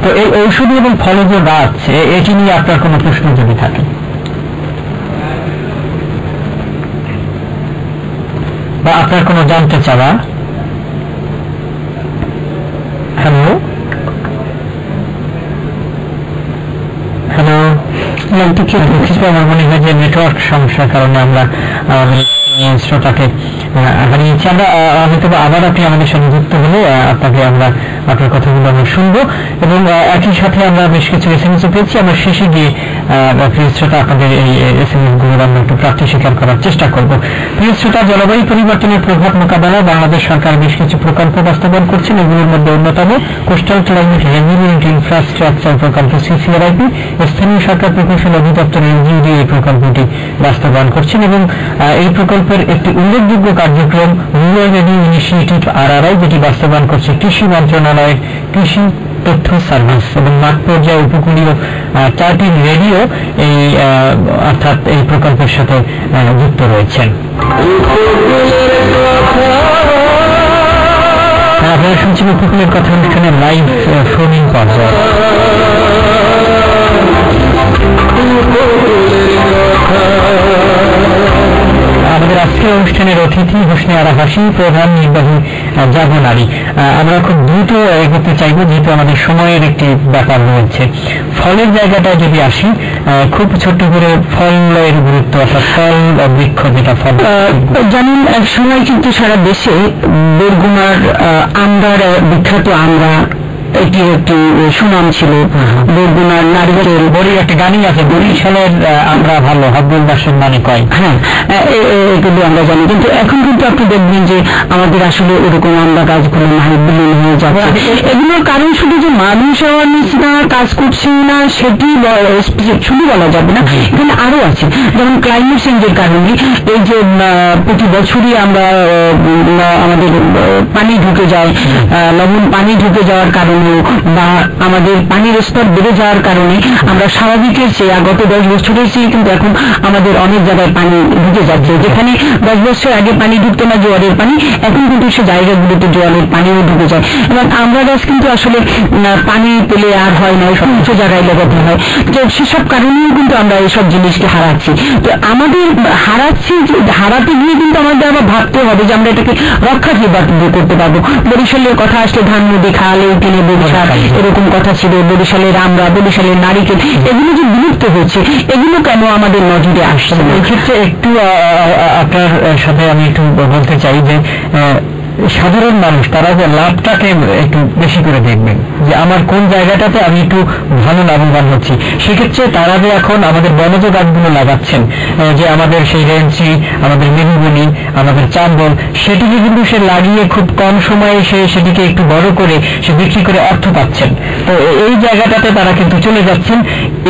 তো এই ঔষধি এবং ফলজ গাছ এটি নিয়ে আপনার কোনো প্রশ্ন যদি থাকে বা আপনার কোনো জানতে চাওয়া। হ্যালো হ্যালো, আমার মনে হয় যে নেটওয়ার্ক সমস্যার কারণে আমরা শ্রোতাকে হারিয়েছি। আমরা হয়তো আবার আপনি আমাদের সাথে যুক্ত হলে আপনাকে আমরা আপনার কথাগুলো আমরা শুনবো, এবং একই সাথে আমরা বেশ কিছু SMS পেয়েছি। আমরা শেষে গিয়ে প্রিয় শ্রোতা আপনাদের এই SMS গুলোর আমরা একটু প্রাপ্তি স্বীকার করার চেষ্টা করবো। প্রিয় শ্রোতা, জলবায়ু পরিবর্তনের প্রভাব মোকাবেলায় বাংলাদেশ সরকার বেশ কিছু প্রকল্প বাস্তবায়ন করছেন। এগুলোর মধ্যে অন্যতম কোস্টাল ক্লাইমেট রেজিলিয়েন্ট ইনফ্রাস্ট্রাকচার প্রকল্প CCRIP। স্থানীয় সরকার প্রকৌশল অধিদপ্তর NGD এই প্রকল্পটি বাস্তবায়ন করছেন, এবং এই প্রকল্পের একটি উল্লেখযোগ্য কার্যক্রম রুরাল রেডিও ইনিশিয়েটিভ RRI, যেটি বাস্তবায়ন করছে কৃষি মন্ত্রণালয়ের কৃষি তথ্য সার্ভিস, এবং মাঠ পর্যায়ে উপকূলীয় 4টি রেডিও এই অর্থাৎ এই প্রকল্পের সাথে যুক্ত রয়েছেন। আপনারা শুনছেন উপকূলের কথা অনুষ্ঠানের লাইভ ফোন ইন পর্যায়ে। আমাদের আজকের অনুষ্ঠানের অতিথি হোসনে আরা হাসি, প্রধান নির্বাহী জাগরণী। আমরা খুব দ্রুত এগোতে চাইব যেহেতু আমাদের সময়ের একটি ব্যাপার রয়েছে। ফলের জায়গাটায় যদি আসি, খুব ছোট্ট করে ফলের গুরুত্ব, অর্থাৎ ফল বৃক্ষ যেটা ফল জানেন, এক সময় কিন্তু সারা দেশে বরগুনার আমরার বিখ্যাত আমরা এটি একটি সুনাম ছিল। বরগুনার নারিকেল, বড়ি একটা গানই আছে, বরিশালের আমরা ভালো হাব্বুল বাসন মানে কয়, হ্যাঁ এগুলো আমরা জানি। কিন্তু এখন কিন্তু আপনি দেখবেন যে আমাদের আসলে ওরকম আমরা গাছগুলো নাই, বিলীন হয়ে যাবে। এগুলোর কারণ শুধু যে মানুষ অ্যাওয়ারনেস না কাজ করছে না সেটি শুধু বলা যাবে না, এখানে আরো আছে। যেমন ক্লাইমেট চেঞ্জের কারণে এই যে প্রতি বছরই আমরা আমাদের পানি ঢুকে যায়, লবণ পানি ঢুকে যাওয়ার কারণে জন্য বা আমাদের পানির স্তর বেড়ে যাওয়ার কারণে আমরা স্বাভাবিকের চেয়ে গত 10 বছরের চেয়ে কিন্তু এখন আমাদের অনেক জায়গায় পানি ঢুকে যাচ্ছে। যেখানে 10 বছর আগে পানি ঢুকতো না জোয়ারের পানি, এখন কিন্তু সে জায়গাগুলোতে জোয়ারের পানিও ঢুকে যায় এবং আমরা গাছ কিন্তু আসলে পানি পেলে আর হয় না, উঁচু জায়গায় লাগাতে হয়। তো সেসব কারণেও কিন্তু আমরা এইসব জিনিসকে হারাচ্ছি। তো আমাদের হারাতে গিয়ে কিন্তু আমাদের আবার ভাবতে হবে যে আমরা এটাকে রক্ষা কিভাবে করতে পারবো। বরিশালের কথা আসলে ধানমন্ডি, খাল, উঠিনে, বরিশাল এরকম কথা ছিল, বরিশালের আমরা, বরিশালের নারিকেল, এগুলো যে বিলুপ্ত হচ্ছে এগুলো কেন আমাদের নজরে আসছে? এই ক্ষেত্রে একটু আপনার সাথে আমি একটু বলতে চাই যে সাধারণ মানুষ তারা যে লাভটাকে একটু বেশি করে দেখবেন যে আমার কোন জায়গাটাতে আমি একটু ভালো লাভবান হচ্ছি। সেক্ষেত্রে তারা যে এখন আমাদের বনজ গাছগুলো লাগাচ্ছেন, যে আমাদের সেই রেঞ্চি, আমাদের মেরুবনি, আমাদের চাম্বল, সেটিকে কিন্তু সে লাগিয়ে খুব কম সময়ে সেটিকে একটু বড় করে সে বিক্রি করে অর্থ পাচ্ছেন। তো এই জায়গাটাতে তারা কিন্তু চলে যাচ্ছেন।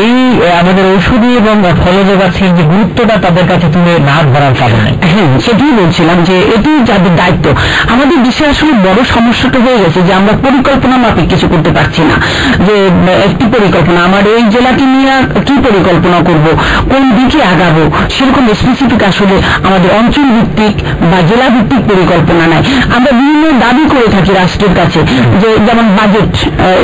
এই আমাদের ঔষধি এবং ফলজ গাছের যে গুরুত্বটা তাদের কাছে তুলে না ধরার কারণে। হ্যাঁ, সেটাই বলছিলাম যে এটি যাদের দায়িত্ব। আমাদের দেশে আসলে বড় সমস্যাটা হয়ে গেছে যে আমরা পরিকল্পনা মাফিক কিছু করতে পারছি না। যে একটি পরিকল্পনা, আমার এই জেলাকে নিয়ে কি পরিকল্পনা করব, কোন দিকে আগাবো, সেরকম স্পেসিফিক আসলে আমাদের অঞ্চল ভিত্তিক বা জেলা ভিত্তিক পরিকল্পনা নাই। আমরা বিভিন্ন দাবি করে থাকি রাষ্ট্রের কাছে, যে যেমন বাজেট,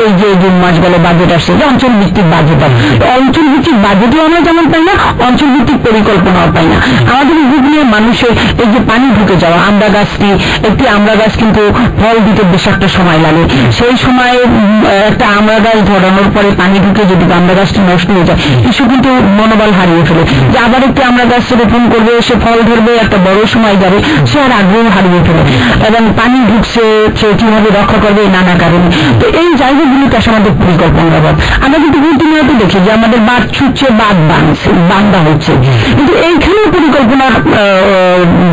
এই যে 2 মাস গেলে বাজেট আসছে, যে অঞ্চল ভিত্তিক বাজেট আসে, অঞ্চল ভিত্তিক বাজেটও আমরা যেমন পাই না, অঞ্চল ভিত্তিক পরিকল্পনাও পাই না। আমাদের এগুলো মানুষের এই যে পানি ঢুকে যাওয়া, আমরা গাছটি, একটি আমরা গাছ কিন্তু ফল দিতে বেশ একটা সময় লাগে। সেই সময় একটা আমরা গাছ ধরানোর পরে পানি ঢুকে যদি আমরা গাছটি নষ্ট হয়ে যায়, কিছু কিন্তু মনোবল হারিয়ে ফেলে যে আবার একটি আমরা গাছ রোপণ করবে, সে ফল ধরবে, একটা বড় সময় যাবে, সে আর আগ্রহ হারিয়ে ফেলে এবং পানি ঢুকছে সে কিভাবে রক্ষা করবে নানা কারণে। তো এই জায়গাগুলোতে আসলে আমাদের পরিকল্পনার অভাব। আমরা কিন্তু প্রতিনিয়ত দেখি যে আমাদের বাঁধ ছুটছে, বাঁধ বান্ধা হচ্ছে, কিন্তু এইখানেও পরিকল্পনার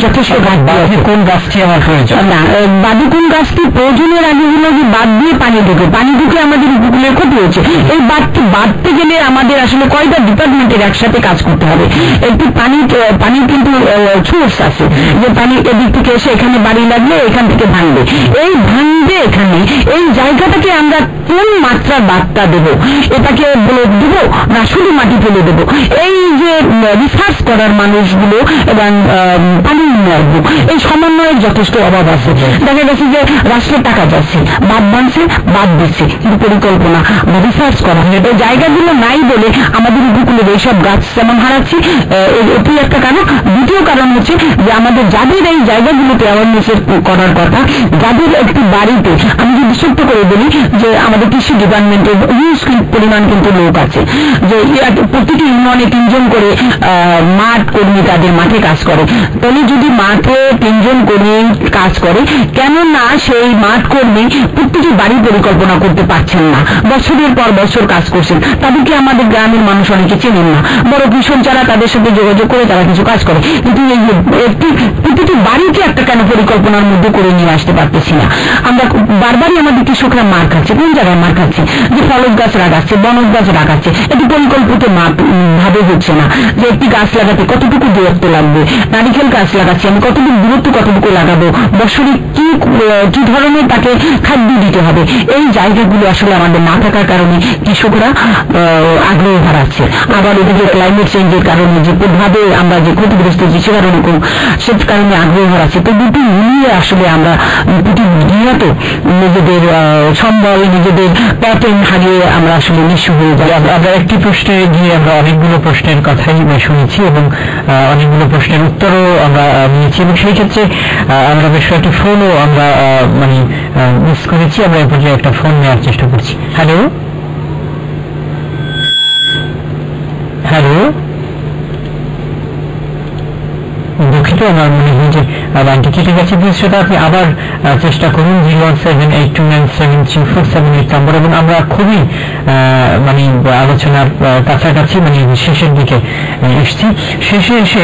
যথেষ্ট ঘাটতি। কোন গাছটি আমার প্রয়োজন না, বাদে কোন গাছটি প্রয়োজনের আগে হলো যে বাদ দিয়ে পানি ঢুকে আমাদের উপকূলের ক্ষতি হচ্ছে। এই বাড়তে গেলে আমাদের আসলে কয়টা ডিপার্টমেন্টের একসাথে কাজ করতে হবে। একটি পানির কিন্তু সোর্স আছে, যে পানি এদিক থেকে এসে এখানে বাড়ি লাগলে এখান থেকে ভাঙবে, এই ভাঙবে এখানে, এই জায়গাটাকে আমরা কোন মাত্রা বার্তা দেব, এটাকে বলে দেবো না শুধু মাটি ফেলে দেবো, এই যে রিসার্চ করার মানুষগুলো এবং পানি উন্নয়ন, এই সমন্বয়ের যথেষ্ট অভাব আছে। দেখা গেছে যে রাষ্ট্রের টাকা যাচ্ছে, বাদ বানছে, বাদ দিচ্ছে, কিন্তু পরিকল্পনা বা রিসার্চ করা এই জায়গাগুলো নাই বলে আমাদের উপকূলের এইসব গাছ যেমন হারাচ্ছি, এটি একটা কারণ। দ্বিতীয় কারণ হচ্ছে যে আমাদের যাদের এই জায়গাগুলোতে অ্যাওয়ারনেস করার কথা, যাদের একটি বাড়িতে, আমি যদি ছোট্ট করে বলি যে আমাদের কৃষি ডিপার্টমেন্টের হিউজ পরিমাণ কিন্তু লোক আছে, যে প্রতিটি ইউনিয়নে 3 জন করে মাঠ কর্মী তাদের মাঠে কাজ করে। তাহলে যদি মাঠে 3 জন কর্মী কাজ করে, কেননা সেই মাঠ কর্মী প্রত্যেকটি বাড়ি পরিকল্পনা করতে পারছেন না, বছরের পর বছর কাজ করছেন, তাদেরকে আমাদের গ্রামের মানুষ অনেকে চেনেন না। বড় কৃষক যারা, তাদের সাথে যোগাযোগ করে তারা কিছু কাজ করে, কিন্তু এই প্রতিটি বাড়িকে একটা কেন পরিকল্পনার মধ্যে করে নিয়ে আসতে পারতেছি না। আমরা বারবারই আমাদের কৃষকরা মার খাচ্ছে। কোন জায়গায় মার খাচ্ছে? যে ফলজ গাছ লাগাচ্ছে, বনজ গাছ লাগাচ্ছে, এটি পরিকল্পিত ভাবে হচ্ছে না। যে একটি গাছ লাগাতে কতটুকু দূরত্ব লাগবে, নারিকেল গাছ লাগাচ্ছি আমি, কতটুকু দূরত্ব কতটুকু লাগাবো, বছরে কি ধরনের তাকে খাদ্য দিতে হবে, এই জায়গাগুলো আসলে আমাদের না থাকার কারণে কৃষকরা আগ্রহ হারাচ্ছে। আবার এদিকে ক্লাইমেট চেঞ্জের কারণে যে ভাবে আমরা যে ক্ষতিগ্রস্ত হচ্ছি, সে কারণে আগ্রহ হারাচ্ছে। তো দুটি মিলিয়ে আসলে আমরা প্রতিনিয়ত নিজেদের সম্বল, নিজেদের প্যাটার্ন হারিয়ে আমরা আসলে নিঃস্ব হয়ে যাই। আমরা একটি প্রশ্নে গিয়ে আমরা অনেকগুলো প্রশ্নের কথাই শুনেছি এবং অনেকগুলো প্রশ্নের উত্তরও আমরা নিয়েছি, এবং সেই ক্ষেত্রে আমরা বেশ কয়েকটি ফোনও আমরা মিস করেছি। আমরা এই পর্যায়ে একটা ফোন নেওয়ার চেষ্টা করছি। হ্যালো হ্যালো, দুঃখিত, আমার মনে হয় যে লাইনটি কেটে গেছে। সেটা আপনি আবার চেষ্টা করুন। 01782973478 নম্বর। এবং আমরা খুবই আলোচনার কাছাকাছি, শেষের দিকে এসছি। শেষে এসে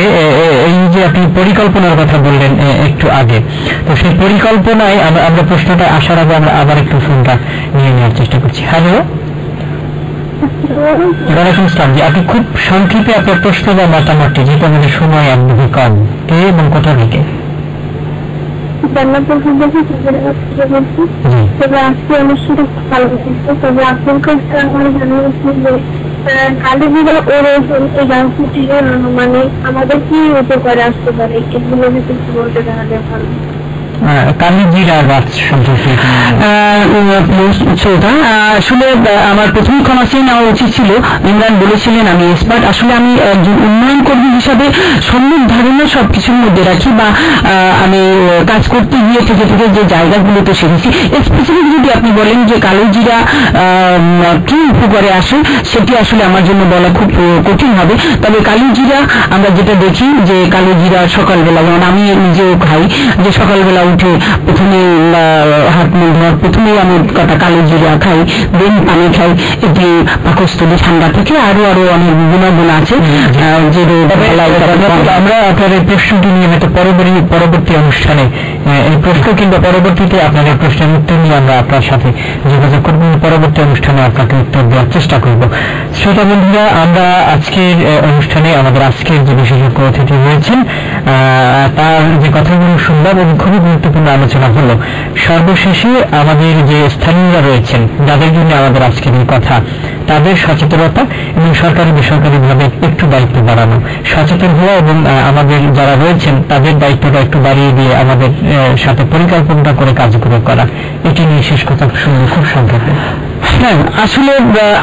এই যে আপনি পরিকল্পনার কথা বললেন একটু আগে, তো সেই পরিকল্পনায় আমরা প্রশ্নটা আসার আগে আমরা আবার একটু ফোনটা নিয়ে নেওয়ার চেষ্টা করছি। হ্যালো, ওয়ালাইকুম আসসালাম। জি, আপনি খুব সংক্ষেপে আপনার প্রশ্ন বা মতামতটি, যেহেতু আমাদের সময় একদমই কম, কে এবং কোথা থেকে? জান্নাতুল ফেরদৌসে বলছি। তবে আজকে অনুষ্ঠানটা খুব ভালো হয়েছে। তবে আপনার কাছে আমার জানা হচ্ছে যে কালীজিরা ও রসুন এই গাছটি থেকে মানে আমাদের কি উপকারে আসতে পারে, এগুলো যদি বলতে জানালে ভালো। কালীজিরা গাছ সম্পর্কে আসলে আমার প্রথম ক্ষমাসে নেওয়া উচিত ছিল। ইমরান বলেছিলেন আমি এক্সপার্ট, আসলে আমি উন্নয়ন কর্মী হিসাবে সম্যক ধারণা সবকিছুর মধ্যে রাখি, বা আমি কাজ করতে গিয়ে থেকে থেকে যে জায়গাগুলোতে শিখেছি। স্পেসিফিক যদি আপনি বলেন যে কালোজিরা কি উপকারে আসে, সেটি আসলে আমার জন্য বলা খুব কঠিন হবে। তবে কালোজিরা আমরা যেটা দেখি যে কালোজিরা সকালবেলা, যেমন আমি নিজেও খাই, যে সকালবেলা উঠে প্রথমে হাত মুখ ধোয়ার প্রথমেই আমি কটা কালোজিরা খাই, দেন পানি খাই। এটি পাকস্থলী ঠান্ডা থেকে আরো অনেক গুণাগুণ আছে। যে আমরা আপনার এই প্রশ্নটি নিয়ে হয়তো পরবর্তী অনুষ্ঠানে এই প্রশ্ন কিংবা পরবর্তীতে আপনার এই প্রশ্নের উত্তর নিয়ে আমরা আপনার সাথে যোগাযোগ করব, পরবর্তী অনুষ্ঠানে আপনাকে উত্তর দেওয়ার চেষ্টা করব। শ্রোতা বন্ধুরা, আমরা আজকের অনুষ্ঠানে আমাদের আজকের যে বিশেষজ্ঞ অতিথি রয়েছেন তার যে কথাগুলো শুনলাম এবং খুবই গুরুত্বপূর্ণ আলোচনা হলো। সর্বশেষে আমাদের যে স্থানীয়রা রয়েছেন, যাদের জন্য আমাদের আজকের এই কথা, তাদের সচেতনতা এবং সরকারি বেসরকারি ভাবে একটু দায়িত্ব বাড়ানো, সচেতন হওয়া এবং আমাদের যারা রয়েছেন তাদের দায়িত্বটা একটু বাড়িয়ে দিয়ে আমাদের সাথে পরিকল্পনা করে কাজগুলো করা, এটি নিয়ে শেষ কথা শুনলে খুব সংক্ষেপে। হ্যাঁ, আসলে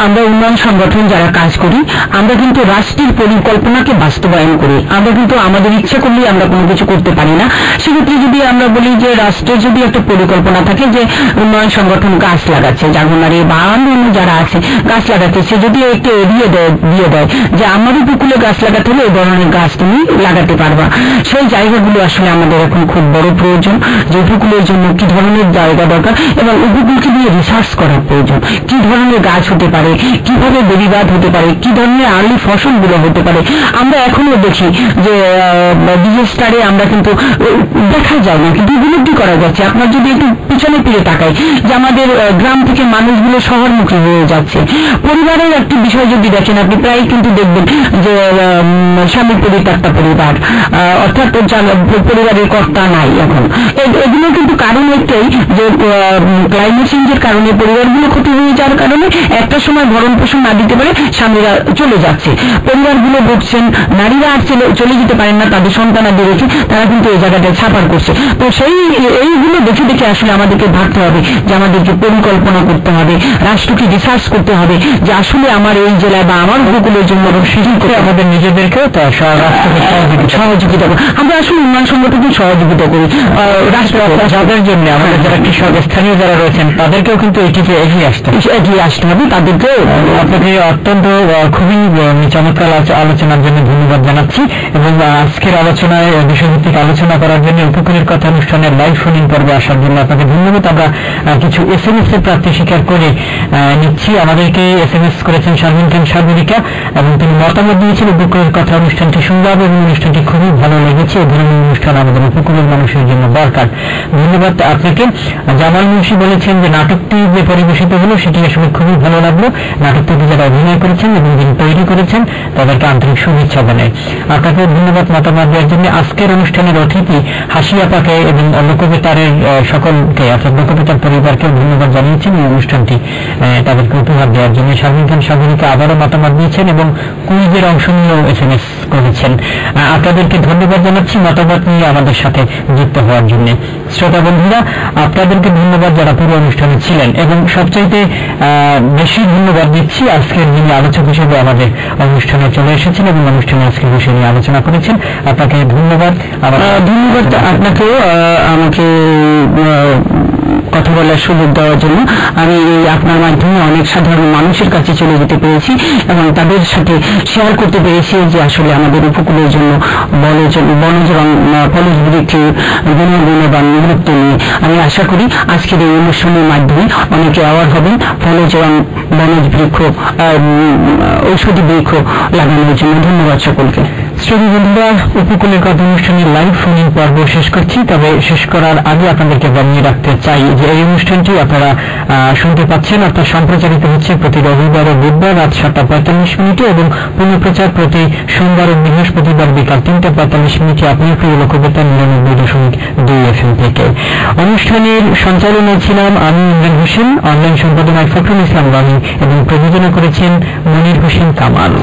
আমরা উন্নয়ন সংগঠন যারা কাজ করি, আমরা কিন্তু রাষ্ট্রের পরিকল্পনাকে বাস্তবায়ন করি। আমরা কিন্তু আমাদের ইচ্ছা করলেই আমরা কোনো কিছু করতে পারি না। সেক্ষেত্রে যদি আমরা বলি যে রাষ্ট্রের যদি একটা পরিকল্পনা থাকে যে উন্নয়ন সংগঠন গাছ লাগাচ্ছে, জাগনারে বা অন্য যারা আছে গাছ লাগাচ্ছে, সে যদি একটু এড়িয়ে দিয়ে দেয় যে আমার উপকূলে গাছ লাগাতে হলে এই ধরনের গাছ তুমি লাগাতে পারবা, সেই জায়গাগুলো আসলে আমাদের এখন খুব বড় প্রয়োজন। যে উপকূলের জন্য কি ধরনের জায়গা দরকার এবং উপকূলকে নিয়ে রিসার্চ করার প্রয়োজন। কি ধরনের গাছ হতে পারে, কিভাবে বেড়িবাঁধ হতে পারে, কি ধরনের আর্লি ফসলগুলো হতে পারে। আমরা এখনো দেখি যে ডিজাস্টারে আমরা কিন্তু দেখা যায় না, কিন্তু উপলব্ধি করা যাচ্ছে। আপনার যদি একটু পিছনে ফিরে তাকাই যে আমাদের গ্রাম থেকে মানুষগুলো শহরমুখী হয়ে যাচ্ছে। পরিবারের একটি বিষয় যদি দেখেন, আপনি প্রায় কিন্তু দেখবেন যে স্বামী পরিত্যক্ত পরিবার, অর্থাৎ পরিবারের কর্তা নাই এখন। এগুলো কিন্তু কারণ একটাই যে ক্লাইমেট চেঞ্জের কারণে পরিবারগুলো ক্ষতি হয়ে যাওয়ার কারণে একটা সময় ভরণ পোষণ না দিতে পারে স্বামীরা চলে যাচ্ছে, পরিবারগুলো ভুগছেন। নারীরা আর চলে যেতে পারেন না, তাদের সন্তানাদের রেখে তারা কিন্তু এই জায়গাটায় ছাপার করছে। তো এইগুলো দেখে দেখে আসলে আমাদেরকে ভাবতে হবে যে আমাদেরকে পরিকল্পনা করতে হবে, রাষ্ট্রকে রিসার্চ করতে হবে যে আসলে আমার এই জেলায় বা আমার উপকূলের জন্য সুযোগ করে আমাদের নিজেদেরকেও সহযোগিতা করি। আমরা আসলে উন্নয়ন সংগঠনকে সহযোগিতা করি রাষ্ট্র যাদের জন্য, আমাদের যারা কৃষক স্থানীয় যারা রয়েছেন তাদেরকেও কিন্তু এটিকে এগিয়ে আসতে হবে। তাদেরকে আপনাকে অত্যন্ত খুবই চমৎকার আলোচনার জন্য ধন্যবাদ জানাচ্ছি এবং আজকের আলোচনায় বিষয়ভিত্তিক আলোচনা করার জন্য উপকূলের কথা অনুষ্ঠানের লাইভ ফোন ইন পর্বে আসার জন্য আপনাকে ধন্যবাদ। আমরা কিছু SMS এর প্রার্থী স্বীকার করে নিচ্ছি। আমাদেরকে SMS করেছেন শারমিন খান সাগরিকা এবং তিনি মতামত দিয়েছেন উপকূলের কথা অনুষ্ঠানটি সুন্দর এবং অনুষ্ঠানটি খুবই ভালো লেগেছে। এই ধরনের অনুষ্ঠান আমাদের উপকূলের মানুষের জন্য দরকার। ধন্যবাদ আপনাকে। জামাল মুন্সি বলেছেন যে নাটকটি যে পরিবেশিত হলো সেটি আসলে খুবই ভালো লাগলো। নাটকটিতে যারা অভিনয় করেছেন এবং যিনি তৈরি করেছেন তাদেরকে আন্তরিক শুভেচ্ছা জানাই। আপনাকে ধন্যবাদ মতামত দেওয়ার জন্য। আজকের অনুষ্ঠানের অতিথি হাসিয়াপাকে এবং লোকবেতারের সকলকে অর্থাৎ লোকবেতার পরিবারকে ধন্যবাদ জানিয়েছেন এই অনুষ্ঠানটি তাদেরকে উপহার দেওয়ার জন্য। শারমিন খান সাগরিকা আবারও মতামত দিয়েছেন এবং কুইজের অংশ নিয়েও SMS করেছেন। আপনাদেরকে ধন্যবাদ জানাচ্ছি মতামত নিয়ে আমাদের সাথে যুক্ত হওয়ার জন্য। শ্রোতা বন্ধুরা, আপনাদেরকে ধন্যবাদ যারা পুরো অনুষ্ঠানে ছিলেন এবং সবচাইতে বেশি ধন্যবাদ দিচ্ছি আজকের যিনি আলোচক হিসেবে আমাদের অনুষ্ঠানে চলে এসেছেন এবং অনুষ্ঠানে আজকের বিষয় নিয়ে আলোচনা করেছেন। আপনাকে ধন্যবাদ। ধন্যবাদ আপনাকেও আমাকে কথা বলার সুযোগ দেওয়ার জন্য। আমি আপনার মাধ্যমে অনেক সাধারণ মানুষের কাছে চলে যেতে পেরেছি এবং তাদের সাথে শেয়ার করতে পেরেছি যে আসলে আমাদের উপকূলের জন্য বনজ এবং ফলজ বৃক্ষের গুণবান গুরুত্ব নিয়ে আমি আশা করি আজকের এই অনুষ্ঠানের মাধ্যমে অনেকে অ্যাওয়ার হবেন ফলজ এবং বনজ বৃক্ষ ঔষধি বৃক্ষ লাগানোর জন্য। ধন্যবাদ সকলকে। শ্রোতা বন্ধুরা, উপকূলের কথা অনুষ্ঠানের লাইভ ফোন ইন পর্ব শেষ করছি। তবে শেষ করার আগে আপনাদেরকে জানিয়ে রাখতে চাই যে এই অনুষ্ঠানটি আপনারা শুনতে পাচ্ছেন, অর্থাৎ সম্প্রচারিত হচ্ছে প্রতি রবিবার ও বুধবার রাত 7:45 এবং পুনঃপ্রচার প্রতি সোমবার ও বৃহস্পতিবার বিকাল 3:45 আপনার প্রিয় লোকবেতা 99.2 FM থেকে। অনুষ্ঠানের সঞ্চালনায় ছিলাম আমি ইমরান হোসেন, অনলাইন সম্পাদনায় ফখরুল ইসলাম রানী এবং প্রযোজনা করেছেন মনির হোসেন কামাল।